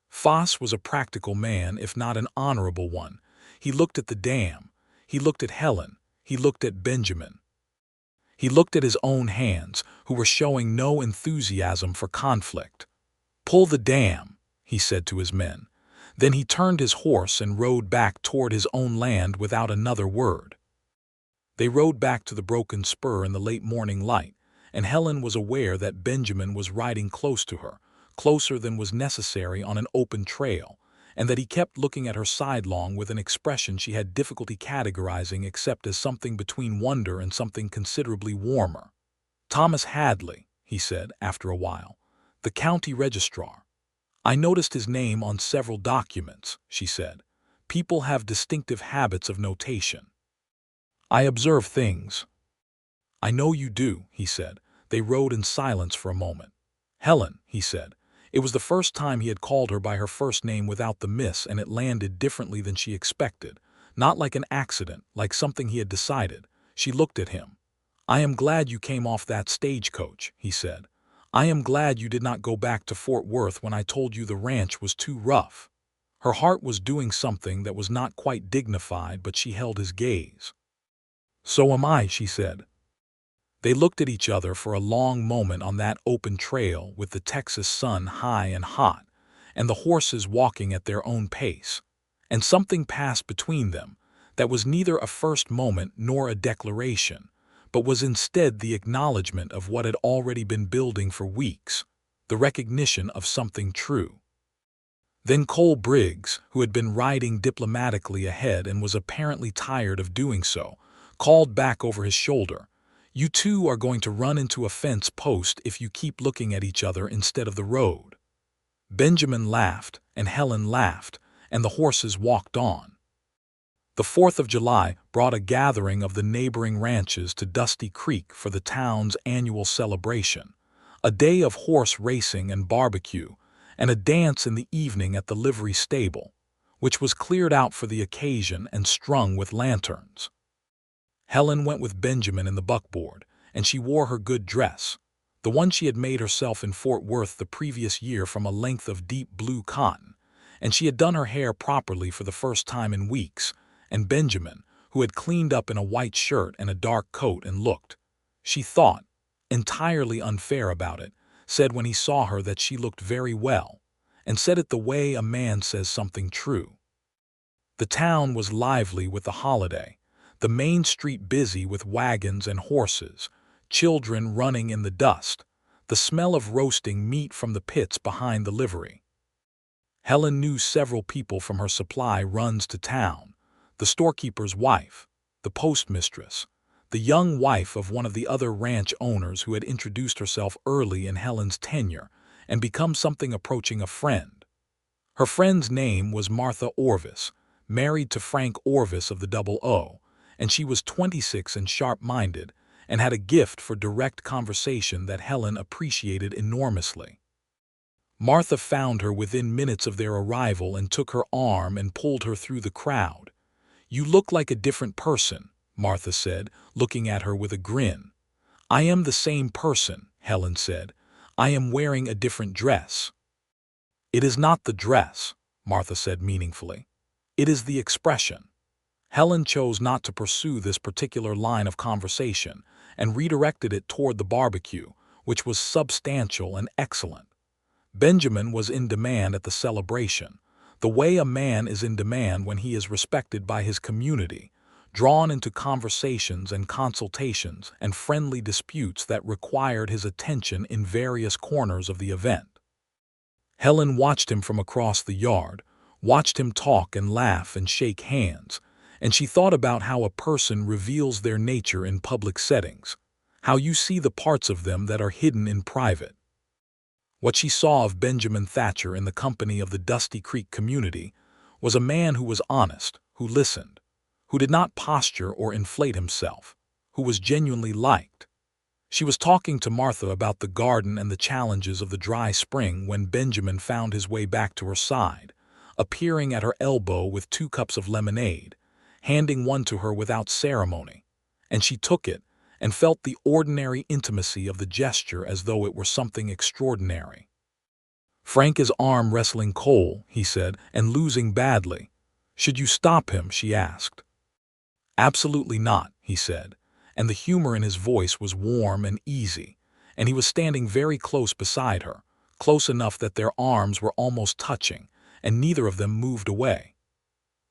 Foss was a practical man, if not an honorable one. He looked at the dam. He looked at Helen. he looked at Benjamin. He looked at his own hands, who were showing no enthusiasm for conflict. "Pull the dam," he said to his men. Then he turned his horse and rode back toward his own land without another word. They rode back to the Broken Spur in the late morning light, and Helen was aware that Benjamin was riding close to her, closer than was necessary on an open trail, and that he kept looking at her sidelong with an expression she had difficulty categorizing except as something between wonder and something considerably warmer. "Thomas Hadley," he said after a while, "the county registrar. I noticed his name on several documents," she said. "People have distinctive habits of notation. I observe things." "I know you do," he said. They rode in silence for a moment. "Helen," he said. It was the first time he had called her by her first name without the miss, and it landed differently than she expected. Not like an accident, like something he had decided. She looked at him. "I am glad you came off that stagecoach," he said. "I am glad you did not go back to Fort Worth when I told you the ranch was too rough." Her heart was doing something that was not quite dignified, but she held his gaze. "So am I," she said. They looked at each other for a long moment on that open trail with the Texas sun high and hot, and the horses walking at their own pace. And something passed between them that was neither a first moment nor a declaration, but was instead the acknowledgement of what had already been building for weeks, the recognition of something true. Then Cole Briggs, who had been riding diplomatically ahead and was apparently tired of doing so, called back over his shoulder, "You two are going to run into a fence post if you keep looking at each other instead of the road." Benjamin laughed, and Helen laughed, and the horses walked on. The 4th of July brought a gathering of the neighboring ranches to Dusty Creek for the town's annual celebration, a day of horse racing and barbecue, and a dance in the evening at the livery stable, which was cleared out for the occasion and strung with lanterns. Helen went with Benjamin in the buckboard, and she wore her good dress, the one she had made herself in Fort Worth the previous year from a length of deep blue cotton, and she had done her hair properly for the first time in weeks, and Benjamin, who had cleaned up in a white shirt and a dark coat and looked, she thought, entirely unfair about it, said when he saw her that she looked very well, and said it the way a man says something true. The town was lively with the holiday, the main street busy with wagons and horses, children running in the dust, the smell of roasting meat from the pits behind the livery. Helen knew several people from her supply runs to town, the storekeeper's wife, the postmistress, the young wife of one of the other ranch owners who had introduced herself early in Helen's tenure and become something approaching a friend. Her friend's name was Martha Orvis, married to Frank Orvis of the Double O, and she was 26 and sharp-minded, and had a gift for direct conversation that Helen appreciated enormously. Martha found her within minutes of their arrival and took her arm and pulled her through the crowd. "You look like a different person," Martha said, looking at her with a grin. "I am the same person," Helen said. "I am wearing a different dress." "It is not the dress," Martha said meaningfully. "It is the expression." Helen chose not to pursue this particular line of conversation and redirected it toward the barbecue, which was substantial and excellent. Benjamin was in demand at the celebration, the way a man is in demand when he is respected by his community, drawn into conversations and consultations and friendly disputes that required his attention in various corners of the event. Helen watched him from across the yard, watched him talk and laugh and shake hands, and she thought about how a person reveals their nature in public settings, how you see the parts of them that are hidden in private. What she saw of Benjamin Thatcher in the company of the Dusty Creek community was a man who was honest, who listened, who did not posture or inflate himself, who was genuinely liked. She was talking to Martha about the garden and the challenges of the dry spring when Benjamin found his way back to her side, appearing at her elbow with 2 cups of lemonade, handing one to her without ceremony, and she took it and felt the ordinary intimacy of the gesture as though it were something extraordinary. "Frank is arm wrestling Cole," he said, "and losing badly. Should you stop him?" she asked. "Absolutely not," he said, and the humor in his voice was warm and easy, and he was standing very close beside her, close enough that their arms were almost touching, and neither of them moved away.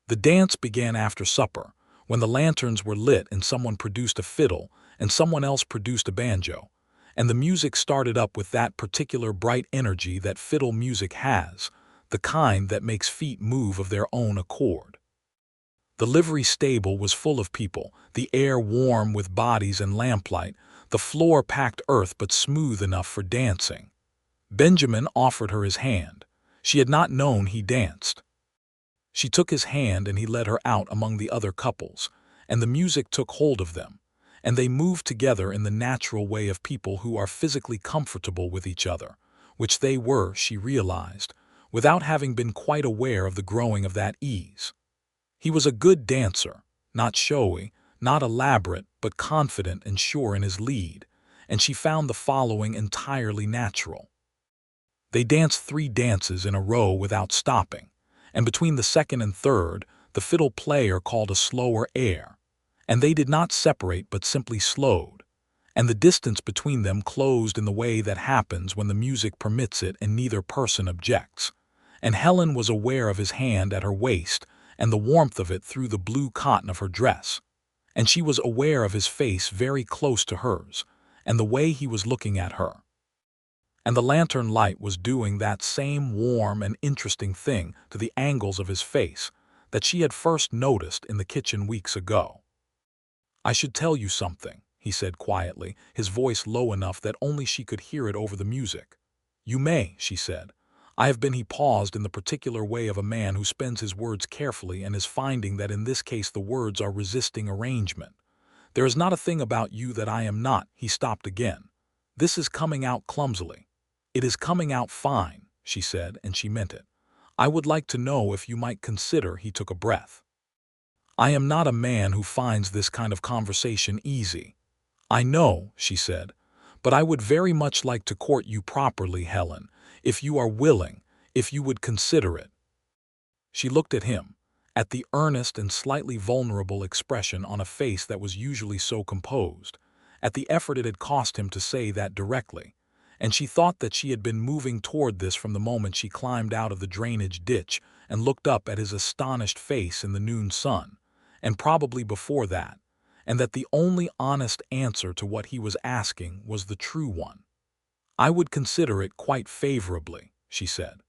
The dance began after supper, when the lanterns were lit and someone produced a fiddle and someone else produced a banjo, and the music started up with that particular bright energy that fiddle music has, the kind that makes feet move of their own accord. The livery stable was full of people, the air warm with bodies and lamplight, the floor packed earth but smooth enough for dancing. Benjamin offered her his hand. She had not known he danced. She took his hand and he led her out among the other couples, and the music took hold of them, and they moved together in the natural way of people who are physically comfortable with each other, which they were, she realized, without having been quite aware of the growing of that ease. He was a good dancer, not showy, not elaborate, but confident and sure in his lead, and she found the following entirely natural. They danced 3 dances in a row without stopping, and between the second and third, the fiddle player called a slower air, and they did not separate but simply slowed, and the distance between them closed in the way that happens when the music permits it and neither person objects, and Helen was aware of his hand at her waist and the warmth of it through the blue cotton of her dress, and she was aware of his face very close to hers, and the way he was looking at her. And the lantern light was doing that same warm and interesting thing to the angles of his face that she had first noticed in the kitchen weeks ago. "I should tell you something," he said quietly, his voice low enough that only she could hear it over the music. "You may," she said. He paused in the particular way of a man who spends his words carefully and is finding that in this case the words are resisting arrangement. "There is not a thing about you that I am not." He stopped again. "This is coming out clumsily." "It is coming out fine," she said, and she meant it. "I would like to know if you might consider." He took a breath. "I am not a man who finds this kind of conversation easy." "I know," she said, "but I would very much like to court you properly, Helen, if you are willing, if you would consider it." She looked at him, at the earnest and slightly vulnerable expression on a face that was usually so composed, at the effort it had cost him to say that directly, and she thought that she had been moving toward this from the moment she climbed out of the drainage ditch and looked up at his astonished face in the noon sun, and probably before that, and that the only honest answer to what he was asking was the true one. "I would consider it quite favorably," she said.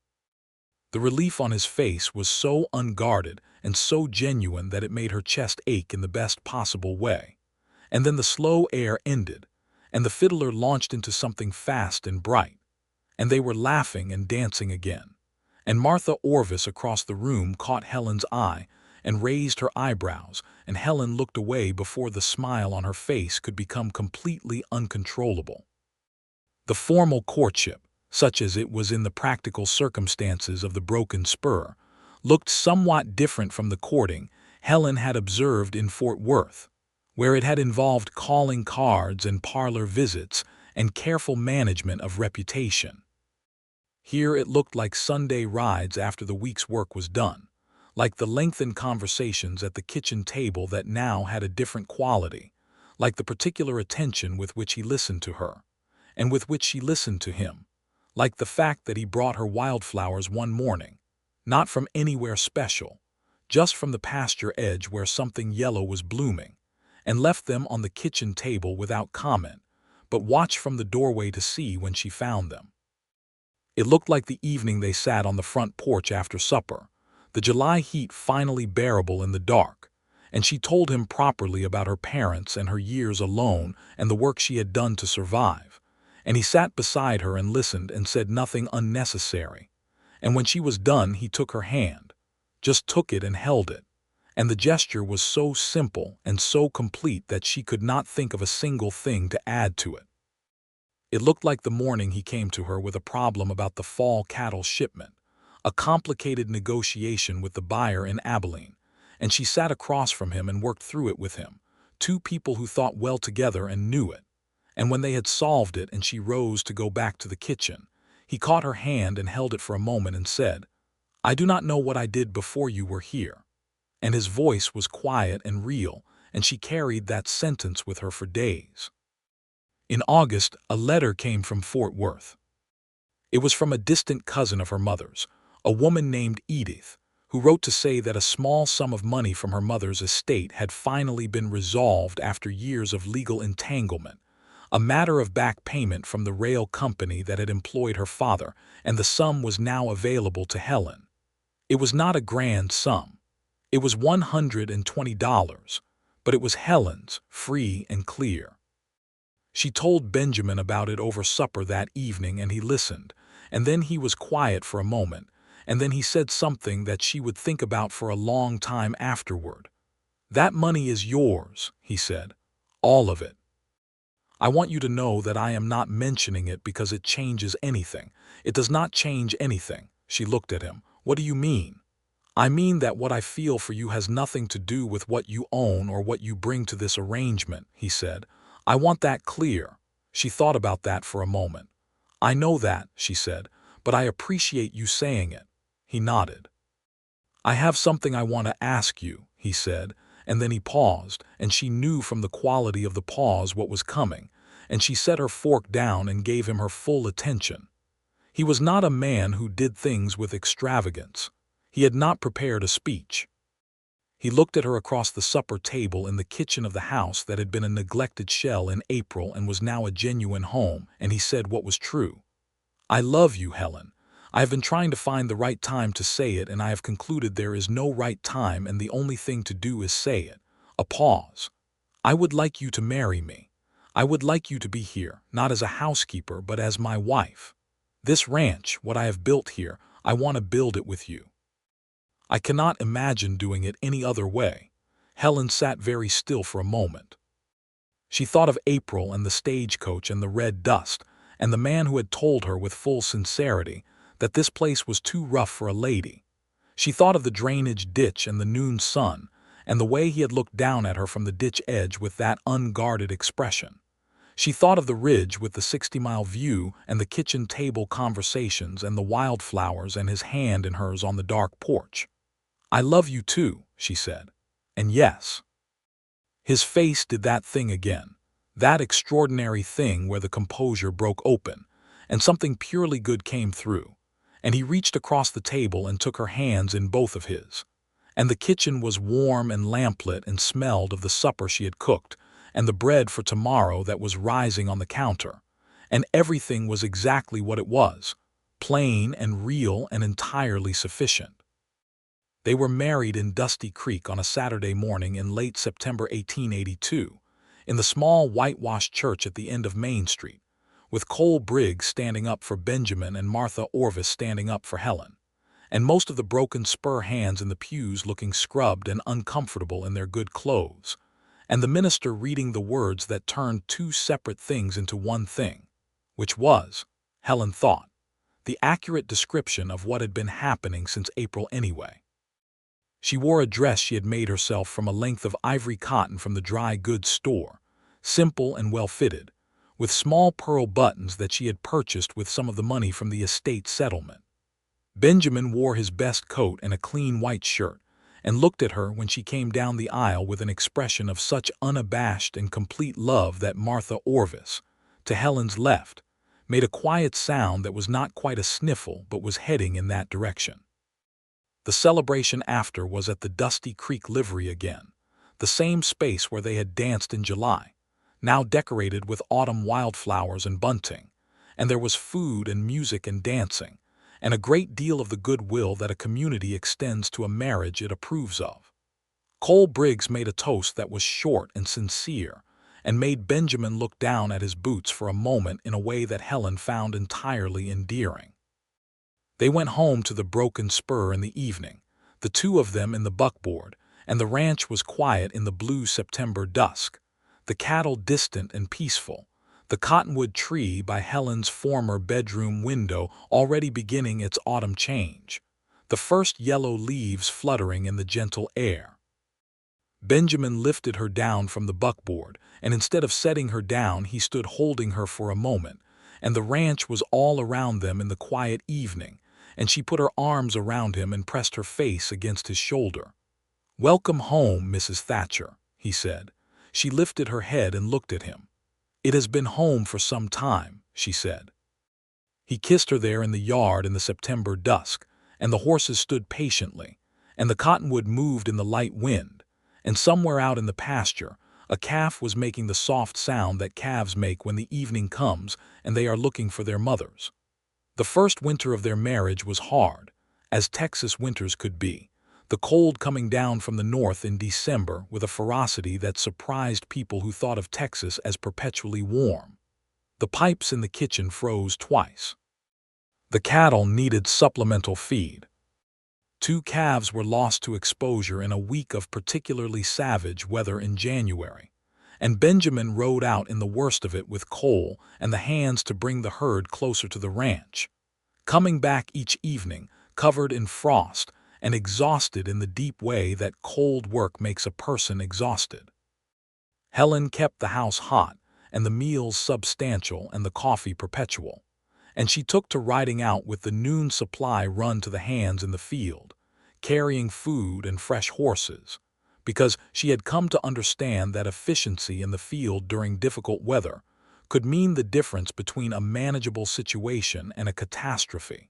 The relief on his face was so unguarded and so genuine that it made her chest ache in the best possible way. And then the slow air ended, and the fiddler launched into something fast and bright, and they were laughing and dancing again. And Martha Orvis across the room caught Helen's eye and raised her eyebrows, and Helen looked away before the smile on her face could become completely uncontrollable. The formal courtship, such as it was in the practical circumstances of the Broken Spur, looked somewhat different from the courting Helen had observed in Fort Worth, where it had involved calling cards and parlor visits and careful management of reputation. Here it looked like Sunday rides after the week's work was done, like the lengthened conversations at the kitchen table that now had a different quality, like the particular attention with which he listened to her, and with which she listened to him, like the fact that he brought her wildflowers one morning, not from anywhere special, just from the pasture edge where something yellow was blooming, and left them on the kitchen table without comment, but watched from the doorway to see when she found them. It looked like the evening they sat on the front porch after supper, the July heat finally bearable in the dark, and she told him properly about her parents and her years alone and the work she had done to survive, and he sat beside her and listened and said nothing unnecessary, and when she was done he took her hand, just took it and held it, and the gesture was so simple and so complete that she could not think of a single thing to add to it. It looked like the morning he came to her with a problem about the fall cattle shipment, a complicated negotiation with the buyer in Abilene, and she sat across from him and worked through it with him, 2 people who thought well together and knew it. And when they had solved it and she rose to go back to the kitchen, he caught her hand and held it for a moment and said, "I do not know what I did before you were here." And his voice was quiet and real, and she carried that sentence with her for days. In August, a letter came from Fort Worth. It was from a distant cousin of her mother's, a woman named Edith, who wrote to say that a small sum of money from her mother's estate had finally been resolved after years of legal entanglement, a matter of back payment from the rail company that had employed her father, and the sum was now available to Helen. It was not a grand sum. It was $120, but it was Helen's, free and clear. She told Benjamin about it over supper that evening, and he listened, and then he was quiet for a moment, and then he said something that she would think about for a long time afterward. "That money is yours," he said. "All of it. I want you to know that I am not mentioning it because it changes anything. It does not change anything." She looked at him. "What do you mean?" "I mean that what I feel for you has nothing to do with what you own or what you bring to this arrangement," he said. "I want that clear." She thought about that for a moment. "I know that," she said, "but I appreciate you saying it." He nodded. "I have something I want to ask you," he said, and then he paused, and she knew from the quality of the pause what was coming, and she set her fork down and gave him her full attention. He was not a man who did things with extravagance. He had not prepared a speech. He looked at her across the supper table in the kitchen of the house that had been a neglected shell in April and was now a genuine home, and he said what was true. "I love you, Helen. I have been trying to find the right time to say it, and I have concluded there is no right time, and the only thing to do is say it." A pause. "I would like you to marry me. I would like you to be here, not as a housekeeper, but as my wife. This ranch, what I have built here, I want to build it with you. I cannot imagine doing it any other way." Helen sat very still for a moment. She thought of April and the stagecoach and the red dust, and the man who had told her with full sincerity that this place was too rough for a lady. She thought of the drainage ditch and the noon sun, and the way he had looked down at her from the ditch edge with that unguarded expression. She thought of the ridge with the 60-mile view and the kitchen table conversations and the wildflowers and his hand in hers on the dark porch. "I love you too," she said. "And yes." His face did that thing again, that extraordinary thing where the composure broke open, and something purely good came through, and he reached across the table and took her hands in both of his. And the kitchen was warm and lamplit and smelled of the supper she had cooked, and the bread for tomorrow that was rising on the counter, and everything was exactly what it was, plain and real and entirely sufficient. They were married in Dusty Creek on a Saturday morning in late September 1882, in the small whitewashed church at the end of Main Street, with Cole Briggs standing up for Benjamin and Martha Orvis standing up for Helen, and most of the Broken Spur hands in the pews looking scrubbed and uncomfortable in their good clothes, and the minister reading the words that turned two separate things into one thing, which was, Helen thought, the accurate description of what had been happening since April anyway. She wore a dress she had made herself from a length of ivory cotton from the dry goods store, simple and well-fitted, with small pearl buttons that she had purchased with some of the money from the estate settlement. Benjamin wore his best coat and a clean white shirt, and looked at her when she came down the aisle with an expression of such unabashed and complete love that Martha Orvis, to Helen's left, made a quiet sound that was not quite a sniffle but was heading in that direction. The celebration after was at the Dusty Creek Livery again, the same space where they had danced in July, now decorated with autumn wildflowers and bunting, and there was food and music and dancing, and a great deal of the goodwill that a community extends to a marriage it approves of. Cole Briggs made a toast that was short and sincere, and made Benjamin look down at his boots for a moment in a way that Helen found entirely endearing. They went home to the Broken Spur in the evening, the two of them in the buckboard, and the ranch was quiet in the blue September dusk, the cattle distant and peaceful, the cottonwood tree by Helen's former bedroom window already beginning its autumn change, the first yellow leaves fluttering in the gentle air. Benjamin lifted her down from the buckboard, and instead of setting her down he stood holding her for a moment, and the ranch was all around them in the quiet evening, and she put her arms around him and pressed her face against his shoulder. "Welcome home, Mrs. Thatcher," he he said. She lifted her head and looked at him. "It has been home for some time," she said. He kissed her there in the yard in the September dusk, and the horses stood patiently, and the cottonwood moved in the light wind, and somewhere out in the pasture, a calf was making the soft sound that calves make when the evening comes and they are looking for their mothers. The first winter of their marriage was hard, as Texas winters could be, the cold coming down from the north in December with a ferocity that surprised people who thought of Texas as perpetually warm. The pipes in the kitchen froze twice. The cattle needed supplemental feed. 2 calves were lost to exposure in a week of particularly savage weather in January, and Benjamin rode out in the worst of it with Cole and the hands to bring the herd closer to the ranch, coming back each evening covered in frost and exhausted in the deep way that cold work makes a person exhausted. Helen kept the house hot and the meals substantial and the coffee perpetual, and she took to riding out with the noon supply run to the hands in the field, carrying food and fresh horses, because she had come to understand that efficiency in the field during difficult weather could mean the difference between a manageable situation and a catastrophe.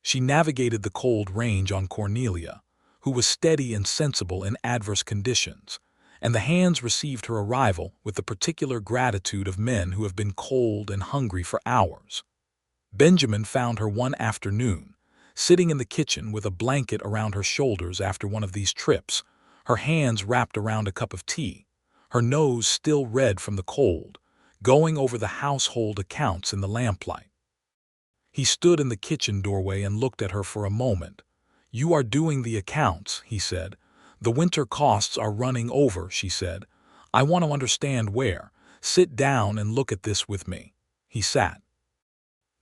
She navigated the cold range on Cornelia, who was steady and sensible in adverse conditions, and the hands received her arrival with the particular gratitude of men who have been cold and hungry for hours. Benjamin found her one afternoon, sitting in the kitchen with a blanket around her shoulders after one of these trips, her hands wrapped around a cup of tea, her nose still red from the cold, going over the household accounts in the lamplight. He stood in the kitchen doorway and looked at her for a moment. "You are doing the accounts," he said. "The winter costs are running over," she said. "I want to understand where. Sit down and look at this with me." He sat.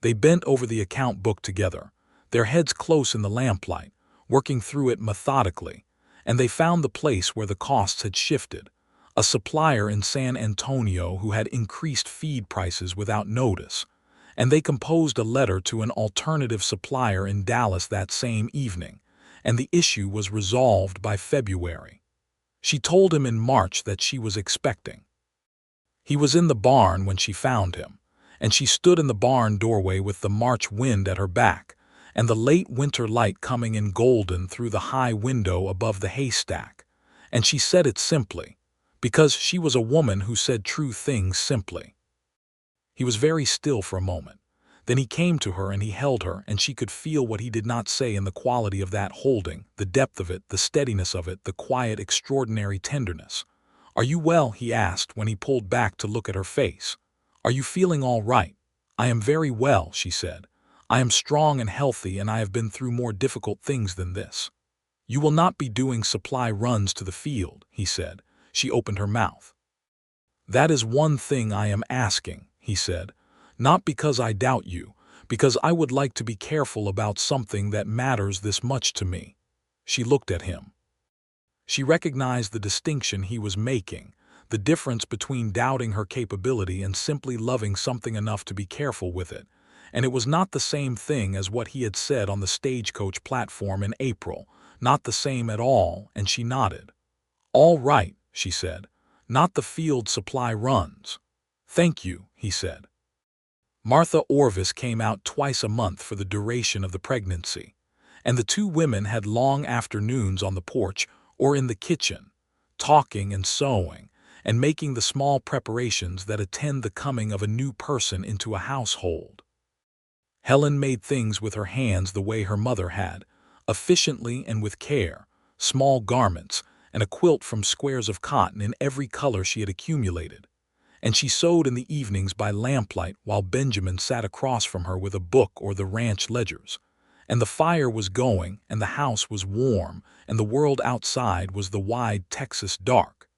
They bent over the account book together, their heads close in the lamplight, working through it methodically, and they found the place where the costs had shifted, a supplier in San Antonio who had increased feed prices without notice, and they composed a letter to an alternative supplier in Dallas that same evening, and the issue was resolved by February. She told him in March that she was expecting. He was in the barn when she found him, and she stood in the barn doorway with the March wind at her back, and the late winter light coming in golden through the high window above the haystack, and she said it simply, because she was a woman who said true things simply. He was very still for a moment. Then he came to her and he held her, and she could feel what he did not say in the quality of that holding, the depth of it, the steadiness of it, the quiet, extraordinary tenderness. "Are you well?" he asked when he pulled back to look at her face. "Are you feeling all right?" "I am very well," she said. "I am strong and healthy, and I have been through more difficult things than this." "You will not be doing supply runs to the field," he said. She opened her mouth. "That is one thing I am asking," he said. "Not because I doubt you, because I would like to be careful about something that matters this much to me." She looked at him. She recognized the distinction he was making, the difference between doubting her capability and simply loving something enough to be careful with it, and it was not the same thing as what he had said on the stagecoach platform in April, not the same at all, and she nodded. "All right," she said. "Not the field supply runs." "Thank you," he said. Martha Orvis came out twice a month for the duration of the pregnancy, and the 2 women had long afternoons on the porch or in the kitchen, talking and sewing, and making the small preparations that attend the coming of a new person into a household. Helen made things with her hands the way her mother had, efficiently and with care, small garments, and a quilt from squares of cotton in every color she had accumulated, and she sewed in the evenings by lamplight while Benjamin sat across from her with a book or the ranch ledgers, and the fire was going, and the house was warm, and the world outside was the wide Texas dark,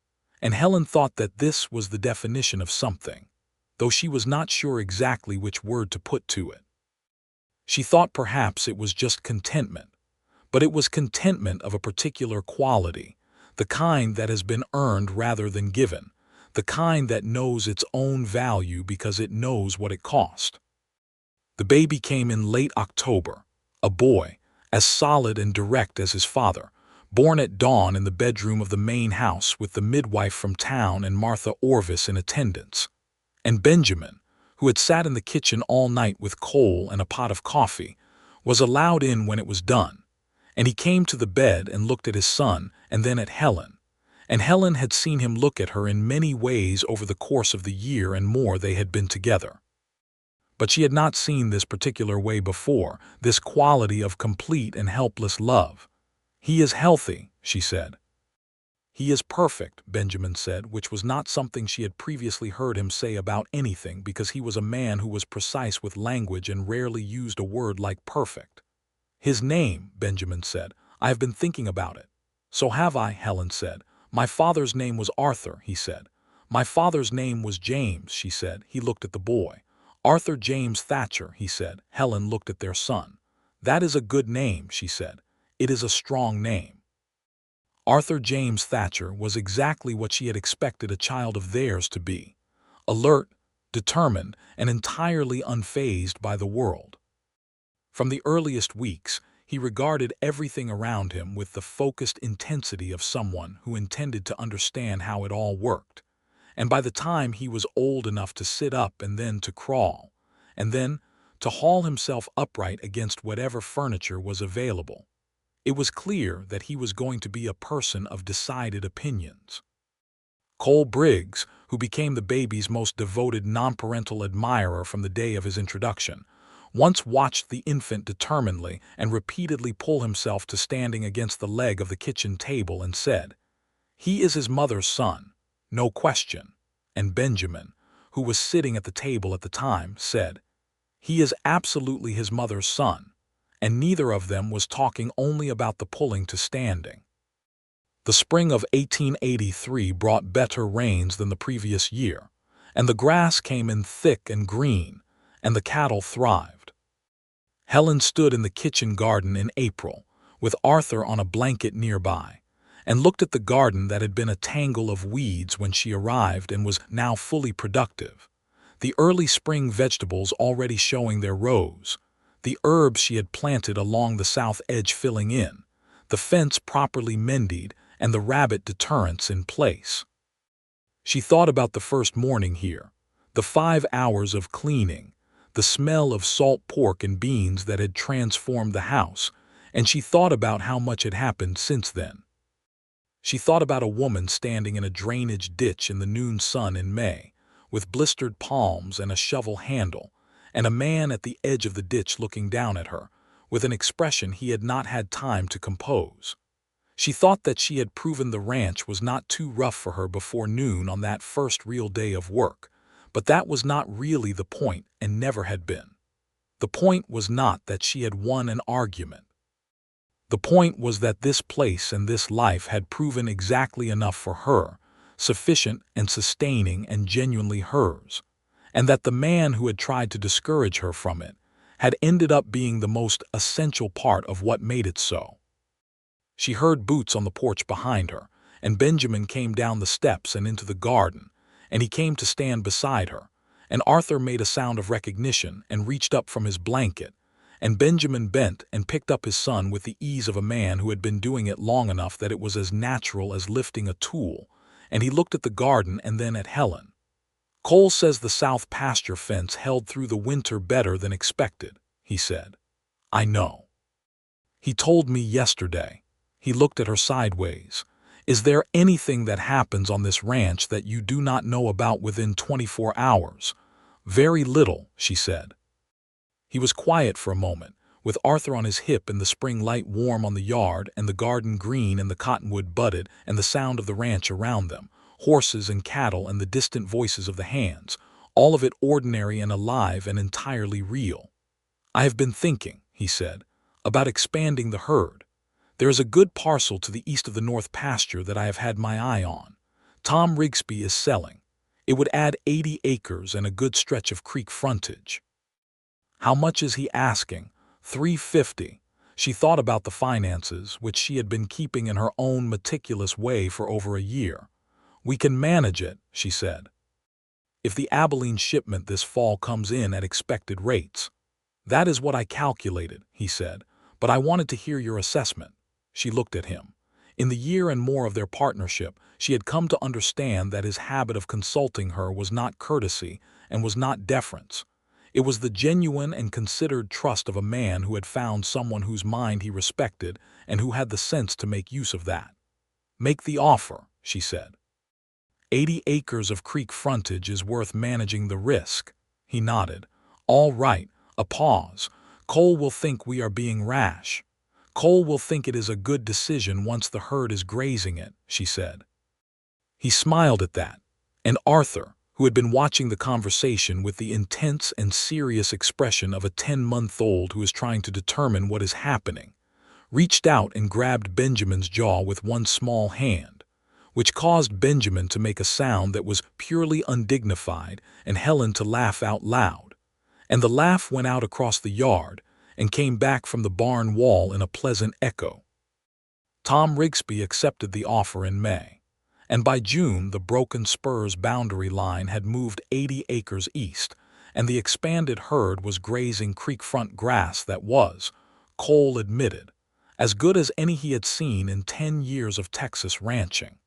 and Helen thought that this was the definition of something, though she was not sure exactly which word to put to it. She thought perhaps it was just contentment, but it was contentment of a particular quality, the kind that has been earned rather than given, the kind that knows its own value because it knows what it cost. The baby came in late October, a boy, as solid and direct as his father, born at dawn in the bedroom of the main house with the midwife from town and Martha Orvis in attendance. And Benjamin, who had sat in the kitchen all night with coal and a pot of coffee, was allowed in when it was done. And he came to the bed and looked at his son and then at Helen. And Helen had seen him look at her in many ways over the course of the year and more they had been together. But she had not seen this particular way before, this quality of complete and helpless love. "He is healthy," she said. "He is perfect," Benjamin said, which was not something she had previously heard him say about anything, because he was a man who was precise with language and rarely used a word like perfect. "His name," Benjamin said. "I have been thinking about it." "So have I," Helen said. "My father's name was Arthur," he said. "My father's name was James," she said. He looked at the boy. "Arthur James Thatcher," he said. Helen looked at their son. "That is a good name," she said. "It is a strong name." Arthur James Thatcher was exactly what she had expected a child of theirs to be: alert, determined, and entirely unfazed by the world. From the earliest weeks, he regarded everything around him with the focused intensity of someone who intended to understand how it all worked. And by the time he was old enough to sit up and then to crawl, and then to haul himself upright against whatever furniture was available, it was clear that he was going to be a person of decided opinions. Cole Briggs, who became the baby's most devoted non-parental admirer from the day of his introduction, once watched the infant determinedly and repeatedly pull himself to standing against the leg of the kitchen table and said, "He is his mother's son, no question." And Benjamin, who was sitting at the table at the time, said, "He is absolutely his mother's son." And neither of them was talking only about the pulling to standing. The spring of 1883 brought better rains than the previous year, and the grass came in thick and green, and the cattle thrived. Helen stood in the kitchen garden in April, with Arthur on a blanket nearby, and looked at the garden that had been a tangle of weeds when she arrived and was now fully productive, the early spring vegetables already showing their rows, the herbs she had planted along the south edge filling in, the fence properly mended, and the rabbit deterrents in place. She thought about the first morning here, the 5 hours of cleaning, the smell of salt pork and beans that had transformed the house, and she thought about how much had happened since then. She thought about a woman standing in a drainage ditch in the noon sun in May, with blistered palms and a shovel handle, and a man at the edge of the ditch looking down at her, with an expression he had not had time to compose. She thought that she had proven the ranch was not too rough for her before noon on that first real day of work, but that was not really the point and never had been. The point was not that she had won an argument. The point was that this place and this life had proven exactly enough for her, sufficient and sustaining and genuinely hers, and that the man who had tried to discourage her from it had ended up being the most essential part of what made it so. She heard boots on the porch behind her, and Benjamin came down the steps and into the garden, and he came to stand beside her, and Arthur made a sound of recognition and reached up from his blanket, and Benjamin bent and picked up his son with the ease of a man who had been doing it long enough that it was as natural as lifting a tool, and he looked at the garden and then at Helen. "Cole says the south pasture fence held through the winter better than expected," he said. "I know. He told me yesterday." He looked at her sideways. "Is there anything that happens on this ranch that you do not know about within 24 hours? "Very little," she said. He was quiet for a moment, with Arthur on his hip and the spring light warm on the yard and the garden green and the cottonwood budded and the sound of the ranch around them, horses and cattle and the distant voices of the hands, all of it ordinary and alive and entirely real. "I have been thinking," he said, "about expanding the herd. There is a good parcel to the east of the north pasture that I have had my eye on. Tom Rigsby is selling. It would add 80 acres and a good stretch of creek frontage." "How much is he asking?" $350. She thought about the finances, which she had been keeping in her own meticulous way for over a year. "We can manage it," she said. "If the Abilene shipment this fall comes in at expected rates." "That is what I calculated," he said, "but I wanted to hear your assessment." She looked at him. In the year and more of their partnership, she had come to understand that his habit of consulting her was not courtesy and was not deference. It was the genuine and considered trust of a man who had found someone whose mind he respected and who had the sense to make use of that. "Make the offer," she said. 80 acres of creek frontage is worth managing the risk." He nodded. "All right." A pause. "Cole will think we are being rash." "Cole will think it is a good decision once the herd is grazing it," she said. He smiled at that, and Arthur, who had been watching the conversation with the intense and serious expression of a 10-month-old who is trying to determine what is happening, reached out and grabbed Benjamin's jaw with one small hand, which caused Benjamin to make a sound that was purely undignified and Helen to laugh out loud. And the laugh went out across the yard and came back from the barn wall in a pleasant echo. Tom Rigsby accepted the offer in May, and by June the Broken Spur's boundary line had moved 80 acres east, and the expanded herd was grazing creekfront grass that was, Cole admitted, as good as any he had seen in 10 years of Texas ranching.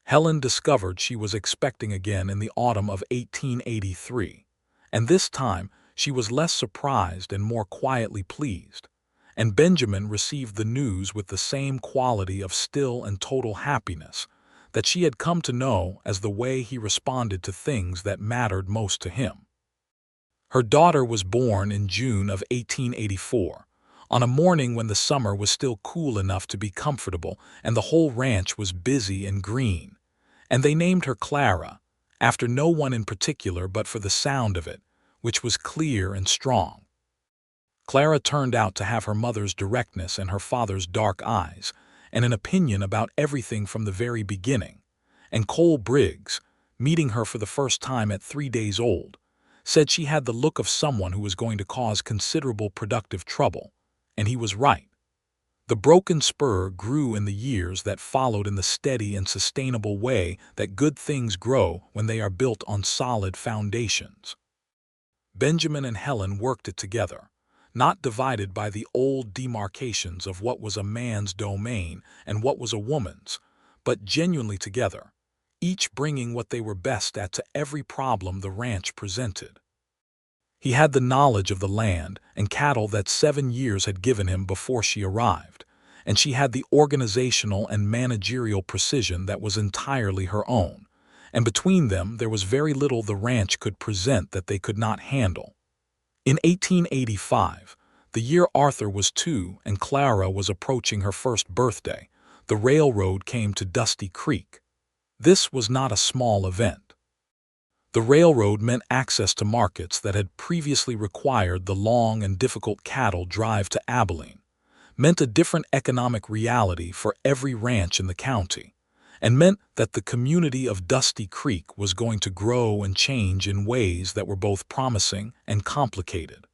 Helen discovered she was expecting again in the autumn of 1883, and this time she was less surprised and more quietly pleased, and Benjamin received the news with the same quality of still and total happiness that she had come to know as the way he responded to things that mattered most to him. Her daughter was born in June of 1884, on a morning when the summer was still cool enough to be comfortable and the whole ranch was busy and green, and they named her Clara, after no one in particular but for the sound of it, which was clear and strong. Clara turned out to have her mother's directness and her father's dark eyes, and an opinion about everything from the very beginning, and Cole Briggs, meeting her for the first time at 3 days old, said she had the look of someone who was going to cause considerable productive trouble, and he was right. The Broken Spur grew in the years that followed in the steady and sustainable way that good things grow when they are built on solid foundations. Benjamin and Helen worked it together, not divided by the old demarcations of what was a man's domain and what was a woman's, but genuinely together, each bringing what they were best at to every problem the ranch presented. He had the knowledge of the land and cattle that 7 years had given him before she arrived, and she had the organizational and managerial precision that was entirely her own, and between them there was very little the ranch could present that they could not handle. In 1885, the year Arthur was 2 and Clara was approaching her first birthday, the railroad came to Dusty Creek. This was not a small event. The railroad meant access to markets that had previously required the long and difficult cattle drive to Abilene, meant a different economic reality for every ranch in the county, and meant that the community of Dusty Creek was going to grow and change in ways that were both promising and complicated.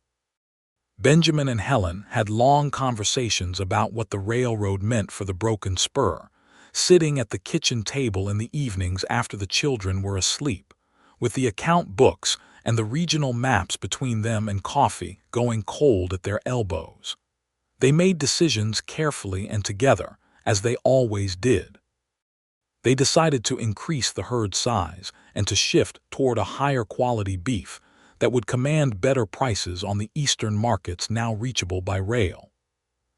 Benjamin and Helen had long conversations about what the railroad meant for the Broken Spur, sitting at the kitchen table in the evenings after the children were asleep, with the account books and the regional maps between them and coffee going cold at their elbows. They made decisions carefully and together, as they always did. They decided to increase the herd size and to shift toward a higher quality beef that would command better prices on the eastern markets now reachable by rail.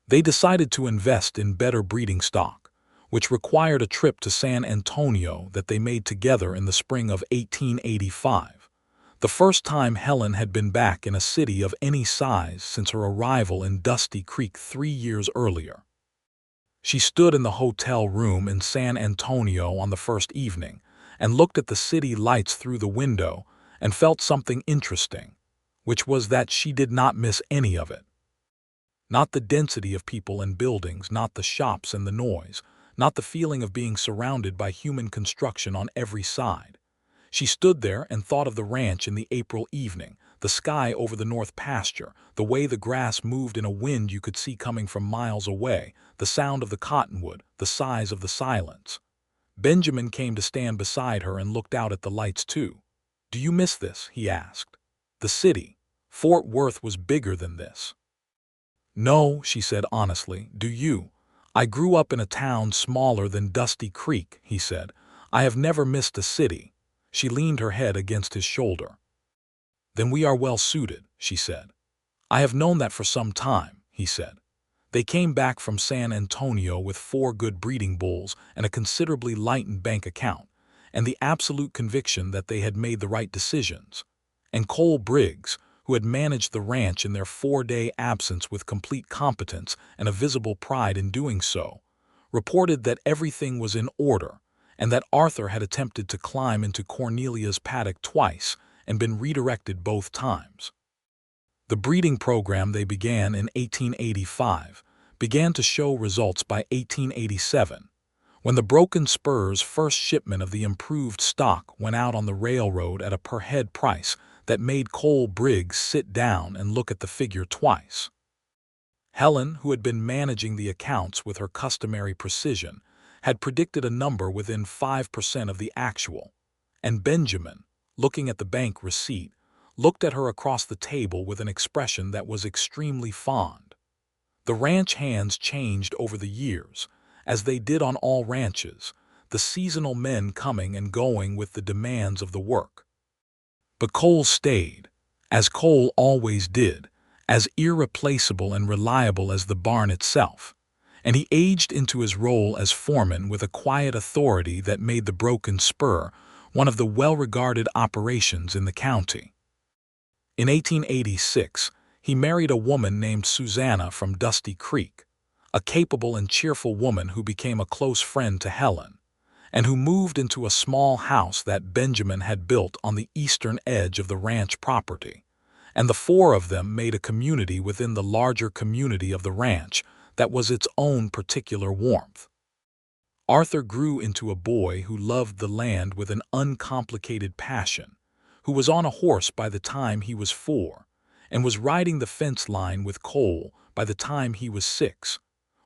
They decided to invest in better breeding stock, which required a trip to San Antonio that they made together in the spring of 1885, the first time Helen had been back in a city of any size since her arrival in Dusty Creek 3 years earlier. She stood in the hotel room in San Antonio on the first evening and looked at the city lights through the window and felt something interesting, which was that she did not miss any of it. Not the density of people and buildings, not the shops and the noise, not the feeling of being surrounded by human construction on every side. She stood there and thought of the ranch in the April evening, the sky over the north pasture, the way the grass moved in a wind you could see coming from miles away, the sound of the cottonwood, the size of the silence. Benjamin came to stand beside her and looked out at the lights too. "Do you miss this?" he asked. "The city, Fort Worth, was bigger than this." "No," she said honestly. "Do you?" "I grew up in a town smaller than Dusty Creek," he said. "I have never missed a city." She leaned her head against his shoulder. "Then we are well suited," she said. "I have known that for some time," he said. They came back from San Antonio with 4 good breeding bulls and a considerably lightened bank account, and the absolute conviction that they had made the right decisions. And Cole Briggs, who had managed the ranch in their 4-day absence with complete competence and a visible pride in doing so, reported that everything was in order and that Arthur had attempted to climb into Cornelia's paddock twice and been redirected both times. The breeding program they began in 1885 began to show results by 1887, when the Broken Spur's first shipment of the improved stock went out on the railroad at a per-head price that made Cole Briggs sit down and look at the figure twice. Helen, who had been managing the accounts with her customary precision, had predicted a number within 5% of the actual, and Benjamin, looking at the bank receipt, looked at her across the table with an expression that was extremely fond. The ranch hands changed over the years, as they did on all ranches, the seasonal men coming and going with the demands of the work. But Cole stayed, as Cole always did, as irreplaceable and reliable as the barn itself, and he aged into his role as foreman with a quiet authority that made the Broken Spur one of the well-regarded operations in the county. In 1886, he married a woman named Susanna from Dusty Creek, a capable and cheerful woman who became a close friend to Helen, and who moved into a small house that Benjamin had built on the eastern edge of the ranch property, and the 4 of them made a community within the larger community of the ranch that was its own particular warmth. Arthur grew into a boy who loved the land with an uncomplicated passion, who was on a horse by the time he was 4, and was riding the fence line with Cole by the time he was 6,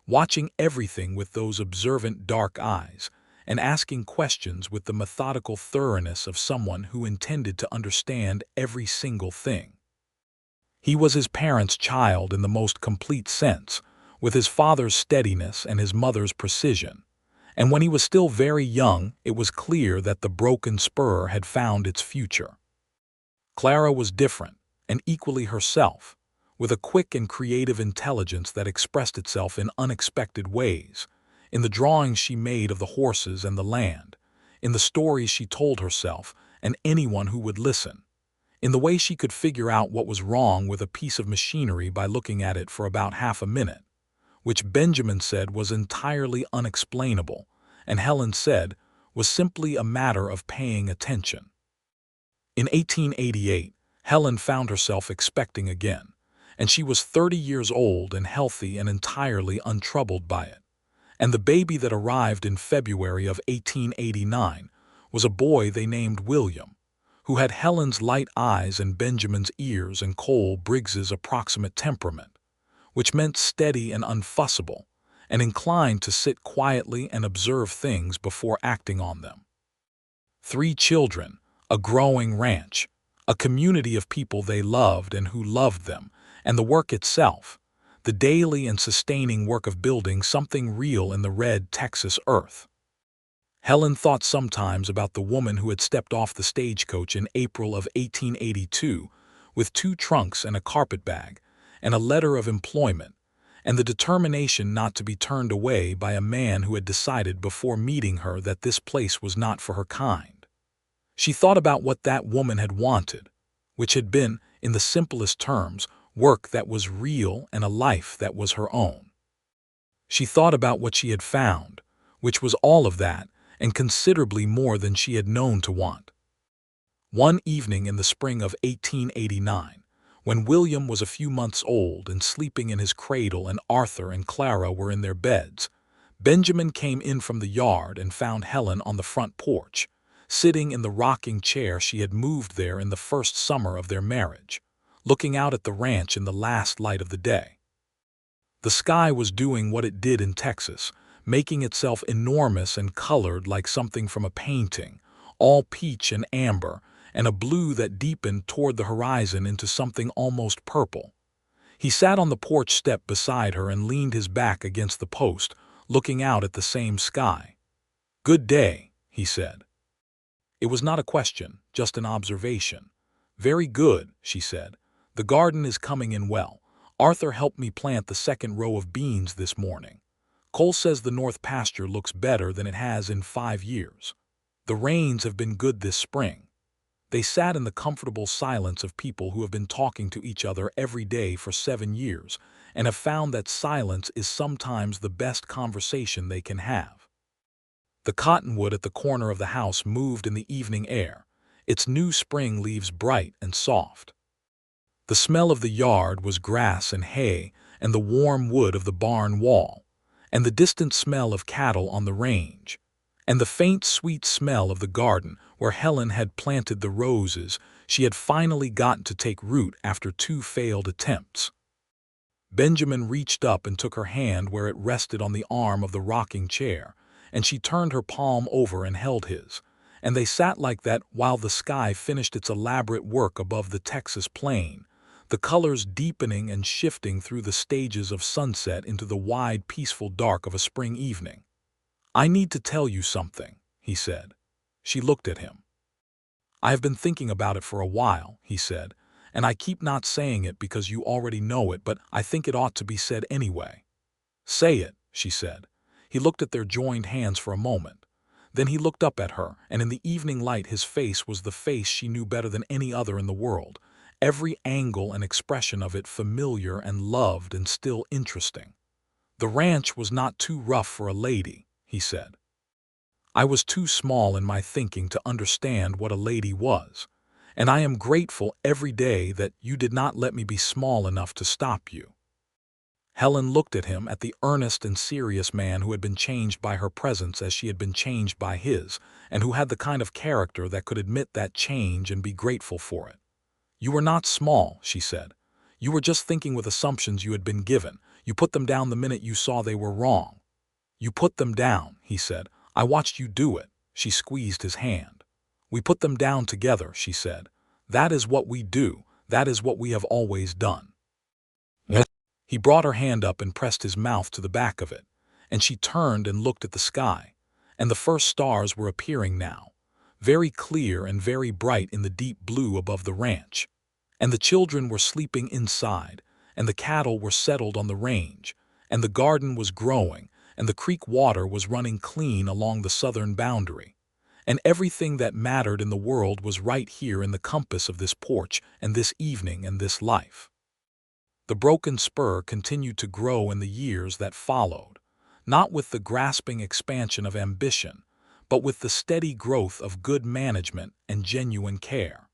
watching everything with those observant dark eyes, and asking questions with the methodical thoroughness of someone who intended to understand every single thing. He was his parents' child in the most complete sense, with his father's steadiness and his mother's precision, and when he was still very young, it was clear that the Broken Spur had found its future. Clara was different, and equally herself, with a quick and creative intelligence that expressed itself in unexpected ways, in the drawings she made of the horses and the land, in the stories she told herself and anyone who would listen, in the way she could figure out what was wrong with a piece of machinery by looking at it for about half a minute, which Benjamin said was entirely unexplainable, and Helen said was simply a matter of paying attention. In 1888, Helen found herself expecting again, and she was 30 years old and healthy and entirely untroubled by it. And the baby that arrived in February of 1889 was a boy they named William, who had Helen's light eyes and Benjamin's ears and Cole Briggs's approximate temperament, which meant steady and unfussable, and inclined to sit quietly and observe things before acting on them. 3 children, a growing ranch, a community of people they loved and who loved them, and the work itself, the daily and sustaining work of building something real in the red Texas earth. Helen thought sometimes about the woman who had stepped off the stagecoach in April of 1882 with 2 trunks and a carpetbag and a letter of employment, and the determination not to be turned away by a man who had decided before meeting her that this place was not for her kind. She thought about what that woman had wanted, which had been, in the simplest terms, work that was real and a life that was her own. She thought about what she had found, which was all of that and considerably more than she had known to want. One evening in the spring of 1889, when William was a few months old and sleeping in his cradle and Arthur and Clara were in their beds, Benjamin came in from the yard and found Helen on the front porch, sitting in the rocking chair she had moved there in the first summer of their marriage, looking out at the ranch in the last light of the day. The sky was doing what it did in Texas, making itself enormous and colored like something from a painting, all peach and amber, and a blue that deepened toward the horizon into something almost purple. He sat on the porch step beside her and leaned his back against the post, looking out at the same sky. "Good day," he said. It was not a question, just an observation. "Very good," she said. "The garden is coming in well. Arthur helped me plant the second row of beans this morning. Cole says the north pasture looks better than it has in 5 years. The rains have been good this spring." They sat in the comfortable silence of people who have been talking to each other every day for 7 years and have found that silence is sometimes the best conversation they can have. The cottonwood at the corner of the house moved in the evening air, its new spring leaves bright and soft. The smell of the yard was grass and hay and the warm wood of the barn wall, and the distant smell of cattle on the range, and the faint sweet smell of the garden where Helen had planted the roses she had finally gotten to take root after 2 failed attempts. Benjamin reached up and took her hand where it rested on the arm of the rocking chair, and she turned her palm over and held his, and they sat like that while the sky finished its elaborate work above the Texas plain, the colors deepening and shifting through the stages of sunset into the wide, peaceful dark of a spring evening. "I need to tell you something," he said. She looked at him. "I have been thinking about it for a while," he said, "and I keep not saying it because you already know it, but I think it ought to be said anyway." "Say it," she said. He looked at their joined hands for a moment. Then he looked up at her, and in the evening light his face was the face she knew better than any other in the world, every angle and expression of it familiar and loved and still interesting. "The ranch was not too rough for a lady," he said. "I was too small in my thinking to understand what a lady was, and I am grateful every day that you did not let me be small enough to stop you." Helen looked at him, at the earnest and serious man who had been changed by her presence as she had been changed by his, and who had the kind of character that could admit that change and be grateful for it. "You were not small," she said. "You were just thinking with assumptions you had been given. You put them down the minute you saw they were wrong." "You put them down," he said. "I watched you do it." She squeezed his hand. "We put them down together," she said. "That is what we do. That is what we have always done." He brought her hand up and pressed his mouth to the back of it, and she turned and looked at the sky, and the first stars were appearing now, very clear and very bright in the deep blue above the ranch, and the children were sleeping inside, and the cattle were settled on the range, and the garden was growing, and the creek water was running clean along the southern boundary, and everything that mattered in the world was right here in the compass of this porch and this evening and this life. The Broken Spur continued to grow in the years that followed, not with the grasping expansion of ambition, but with the steady growth of good management and genuine care.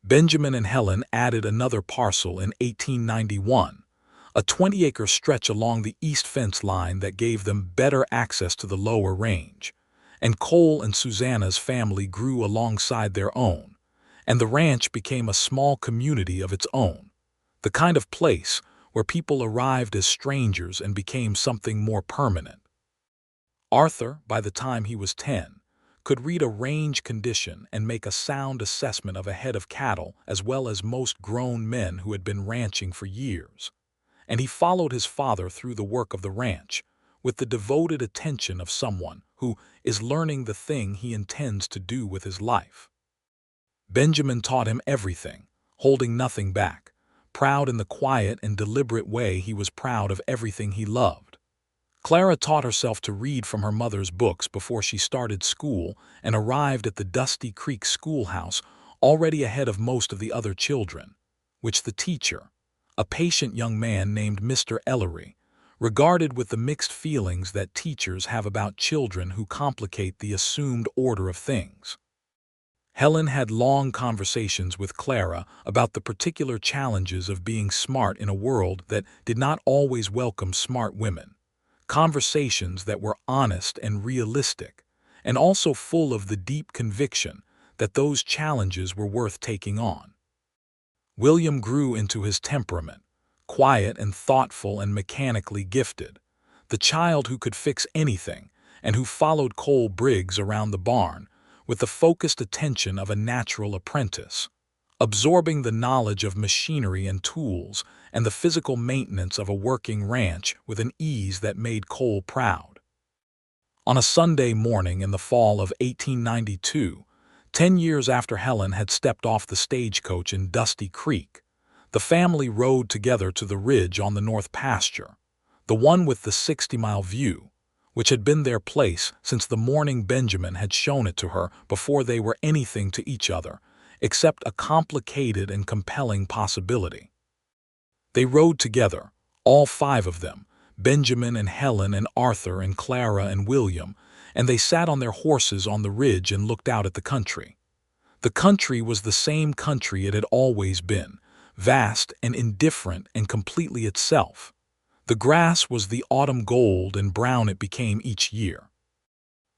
Benjamin and Helen added another parcel in 1891, a 20-acre stretch along the east fence line that gave them better access to the lower range, and Cole and Susanna's family grew alongside their own, and the ranch became a small community of its own, the kind of place where people arrived as strangers and became something more permanent. Arthur, by the time he was 10, could read a range condition and make a sound assessment of a head of cattle as well as most grown men who had been ranching for years, and he followed his father through the work of the ranch with the devoted attention of someone who is learning the thing he intends to do with his life. Benjamin taught him everything, holding nothing back, proud in the quiet and deliberate way he was proud of everything he loved. Clara taught herself to read from her mother's books before she started school and arrived at the Dusty Creek schoolhouse already ahead of most of the other children, which the teacher, a patient young man named Mr. Ellery, regarded with the mixed feelings that teachers have about children who complicate the assumed order of things. Helen had long conversations with Clara about the particular challenges of being smart in a world that did not always welcome smart women, conversations that were honest and realistic, and also full of the deep conviction that those challenges were worth taking on. William grew into his temperament, quiet and thoughtful and mechanically gifted, the child who could fix anything and who followed Cole Briggs around the barn with the focused attention of a natural apprentice. absorbing the knowledge of machinery and tools and the physical maintenance of a working ranch with an ease that made Cole proud. On a Sunday morning in the fall of 1892, 10 years after Helen had stepped off the stagecoach in Dusty Creek, the family rode together to the ridge on the north pasture, the one with the 60-mile view, which had been their place since the morning Benjamin had shown it to her before they were anything to each other, except a complicated and compelling possibility. They rode together, all five of them, Benjamin and Helen and Arthur and Clara and William, and they sat on their horses on the ridge and looked out at the country. The country was the same country it had always been, vast and indifferent and completely itself. The grass was the autumn gold and brown it became each year.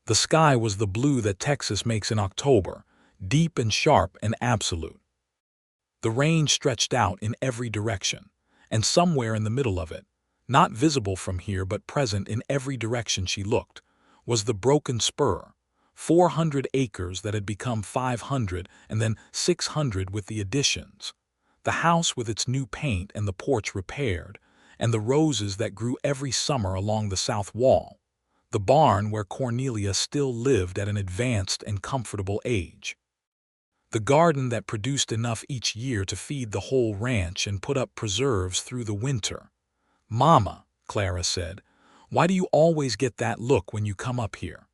The sky was the blue that Texas makes in October, deep and sharp and absolute. The range stretched out in every direction, and somewhere in the middle of it, not visible from here but present in every direction she looked, was the Broken Spur, 400 acres that had become 500 and then 600 with the additions, the house with its new paint and the porch repaired, and the roses that grew every summer along the south wall, the barn where Cornelia still lived at an advanced and comfortable age, the garden that produced enough each year to feed the whole ranch and put up preserves through the winter. "Mama," Clara said, "why do you always get that look when you come up here?"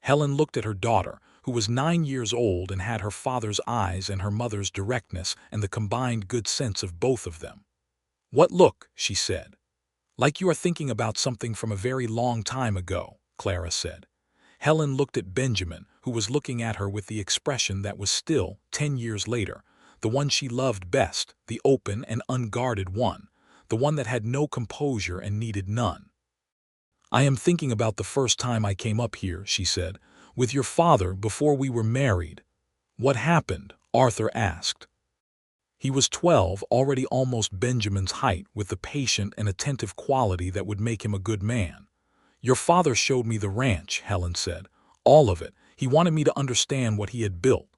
Helen looked at her daughter, who was 9 years old and had her father's eyes and her mother's directness and the combined good sense of both of them. "What look?" she said. "Like you are thinking about something from a very long time ago," Clara said. Helen looked at Benjamin, who was looking at her with the expression that was still, 10 years later, the one she loved best, the open and unguarded one, the one that had no composure and needed none. "I am thinking about the first time I came up here," she said, "with your father before we were married." "What happened?" Arthur asked. He was 12, already almost Benjamin's height, with the patient and attentive quality that would make him a good man. "Your father showed me the ranch," Helen said. "All of it. He wanted me to understand what he had built."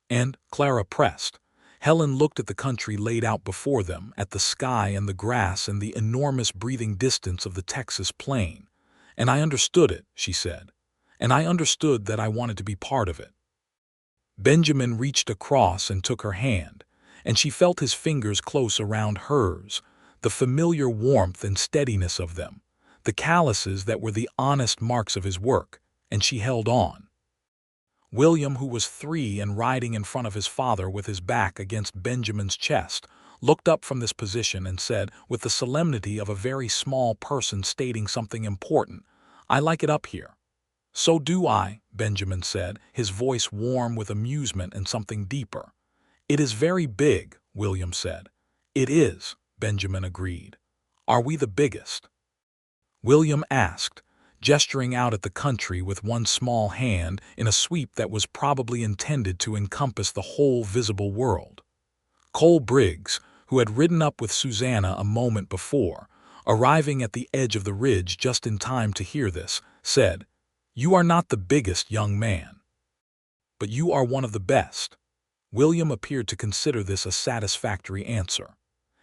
And, Clara pressed. Helen looked at the country laid out before them, at the sky and the grass and the enormous breathing distance of the Texas plain. "And I understood it," she said. "And I understood that I wanted to be part of it." Benjamin reached across and took her hand, and she felt his fingers close around hers, the familiar warmth and steadiness of them, the calluses that were the honest marks of his work, and she held on. William, who was 3 and riding in front of his father with his back against Benjamin's chest, looked up from this position and said, with the solemnity of a very small person stating something important, "I like it up here." "So do I," Benjamin said, his voice warm with amusement and something deeper. "It is very big," William said. "It is," Benjamin agreed. "Are we the biggest?" William asked, gesturing out at the country with one small hand in a sweep that was probably intended to encompass the whole visible world. Cole Briggs, who had ridden up with Susanna a moment before, arriving at the edge of the ridge just in time to hear this, said, "You are not the biggest, young man. But you are one of the best." William appeared to consider this a satisfactory answer.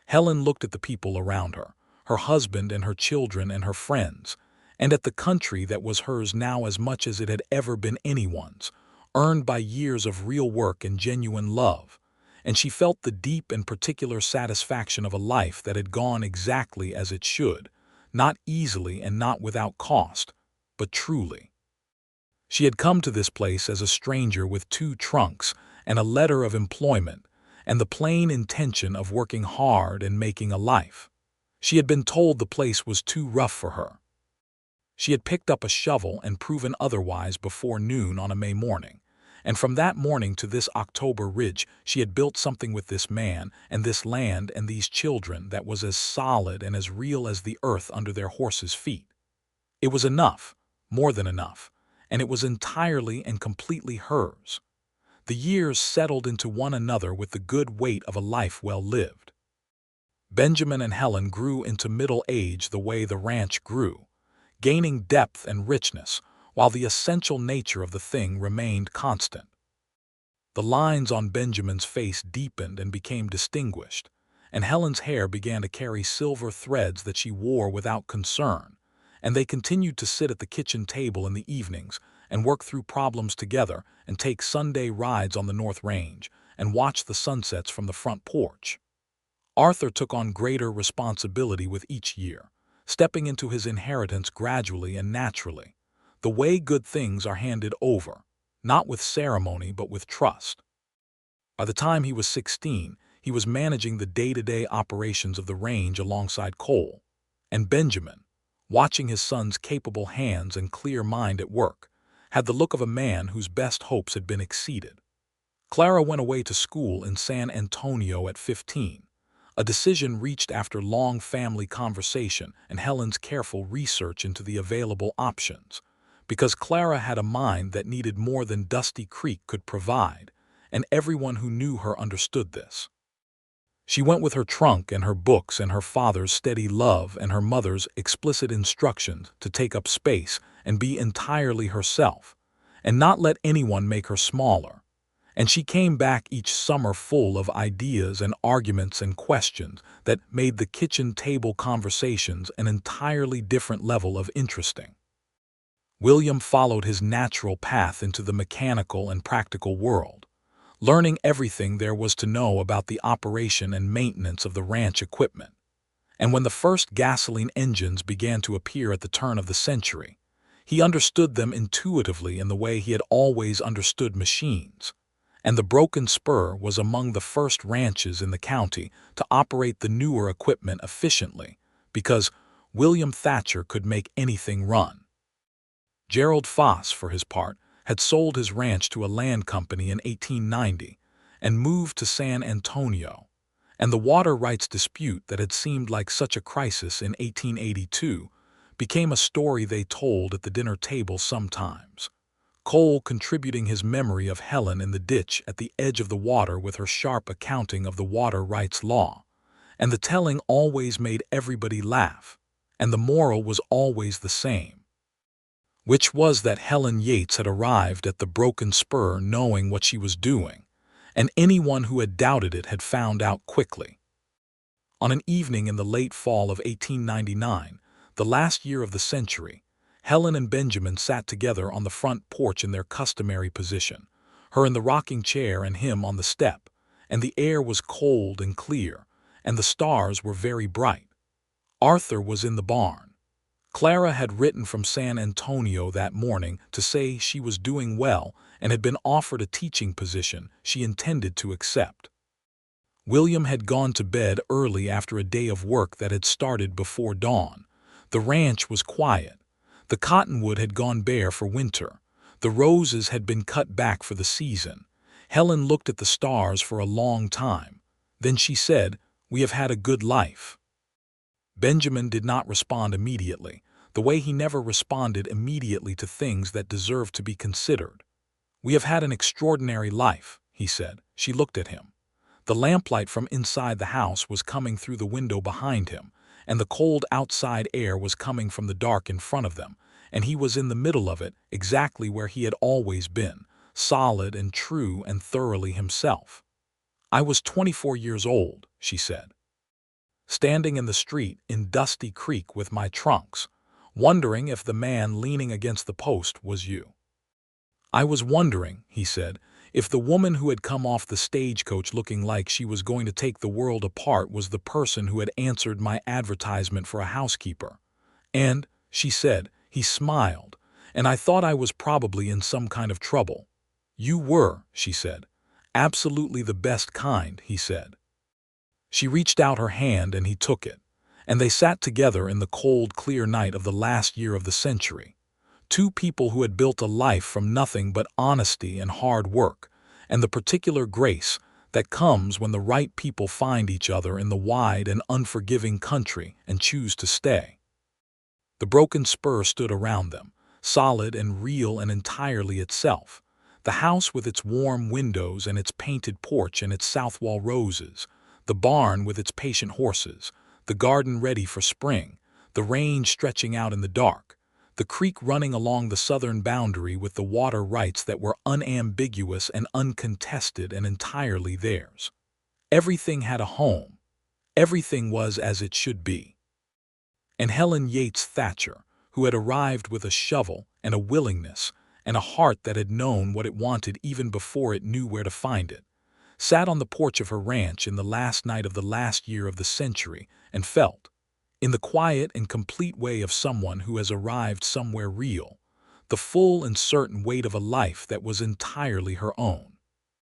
Helen looked at the people around her, her husband and her children and her friends, and at the country that was hers now as much as it had ever been anyone's, earned by years of real work and genuine love, and she felt the deep and particular satisfaction of a life that had gone exactly as it should, not easily and not without cost, but truly. She had come to this place as a stranger with 2 trunks and a letter of employment, and the plain intention of working hard and making a life. She had been told the place was too rough for her. She had picked up a shovel and proven otherwise before noon on a May morning, and from that morning to this October ridge she had built something with this man and this land and these children that was as solid and as real as the earth under their horses' feet. It was enough, more than enough, and it was entirely and completely hers. The years settled into one another with the good weight of a life well lived. Benjamin and Helen grew into middle age the way the ranch grew, gaining depth and richness, while the essential nature of the thing remained constant. The lines on Benjamin's face deepened and became distinguished, and Helen's hair began to carry silver threads that she wore without concern, and they continued to sit at the kitchen table in the evenings and work through problems together and take Sunday rides on the North Range and watch the sunsets from the front porch. Arthur took on greater responsibility with each year, stepping into his inheritance gradually and naturally, the way good things are handed over, not with ceremony but with trust. By the time he was 16, he was managing the day-to-day operations of the range alongside Cole, and Benjamin, watching his son's capable hands and clear mind at work, had the look of a man whose best hopes had been exceeded. Clara went away to school in San Antonio at 15, a decision reached after long family conversation and Helen's careful research into the available options, because Clara had a mind that needed more than Dusty Creek could provide, and everyone who knew her understood this. She went with her trunk and her books and her father's steady love and her mother's explicit instructions to take up space and be entirely herself, and not let anyone make her smaller. And she came back each summer full of ideas and arguments and questions that made the kitchen table conversations an entirely different level of interesting. William followed his natural path into the mechanical and practical world, learning everything there was to know about the operation and maintenance of the ranch equipment. And when the first gasoline engines began to appear at the turn of the century, he understood them intuitively in the way he had always understood machines. And the Broken Spur was among the first ranches in the county to operate the newer equipment efficiently, because William Thatcher could make anything run. Gerald Foss, for his part, had sold his ranch to a land company in 1890 and moved to San Antonio, and the water rights dispute that had seemed like such a crisis in 1882 became a story they told at the dinner table sometimes. Cole contributing his memory of Helen in the ditch at the edge of the water with her sharp accounting of the water rights law, and the telling always made everybody laugh, and the moral was always the same, which was that Helen Yates had arrived at the Broken Spur knowing what she was doing, and anyone who had doubted it had found out quickly. On an evening in the late fall of 1899, the last year of the century, Helen and Benjamin sat together on the front porch in their customary position, her in the rocking chair and him on the step, and the air was cold and clear, and the stars were very bright. Arthur was in the barn. Clara had written from San Antonio that morning to say she was doing well and had been offered a teaching position she intended to accept. William had gone to bed early after a day of work that had started before dawn. The ranch was quiet. The cottonwood had gone bare for winter. The roses had been cut back for the season. Helen looked at the stars for a long time. Then she said, "We have had a good life." Benjamin did not respond immediately, the way he never responded immediately to things that deserved to be considered. "We have had an extraordinary life," he said. She looked at him. The lamplight from inside the house was coming through the window behind him, and the cold outside air was coming from the dark in front of them, and he was in the middle of it, exactly where he had always been, solid and true and thoroughly himself. "I was 24 years old," she said, "standing in the street in Dusty Creek with my trunks, wondering if the man leaning against the post was you." "I was wondering," he said, "if the woman who had come off the stagecoach looking like she was going to take the world apart was the person who had answered my advertisement for a housekeeper. And," she said, he smiled, "and I thought I was probably in some kind of trouble." "You were," she said. "Absolutely the best kind," he said. She reached out her hand and he took it, and they sat together in the cold, clear night of the last year of the century. Two people who had built a life from nothing but honesty and hard work, and the particular grace that comes when the right people find each other in the wide and unforgiving country and choose to stay. The Broken Spur stood around them, solid and real and entirely itself. The house with its warm windows and its painted porch and its south wall roses, the barn with its patient horses, the garden ready for spring, the range stretching out in the dark, the creek running along the southern boundary with the water rights that were unambiguous and uncontested and entirely theirs. Everything had a home. Everything was as it should be. And Helen Yates Thatcher, who had arrived with a shovel and a willingness and a heart that had known what it wanted even before it knew where to find it, sat on the porch of her ranch in the last night of the last year of the century and felt, in the quiet and complete way of someone who has arrived somewhere real, the full and certain weight of a life that was entirely her own.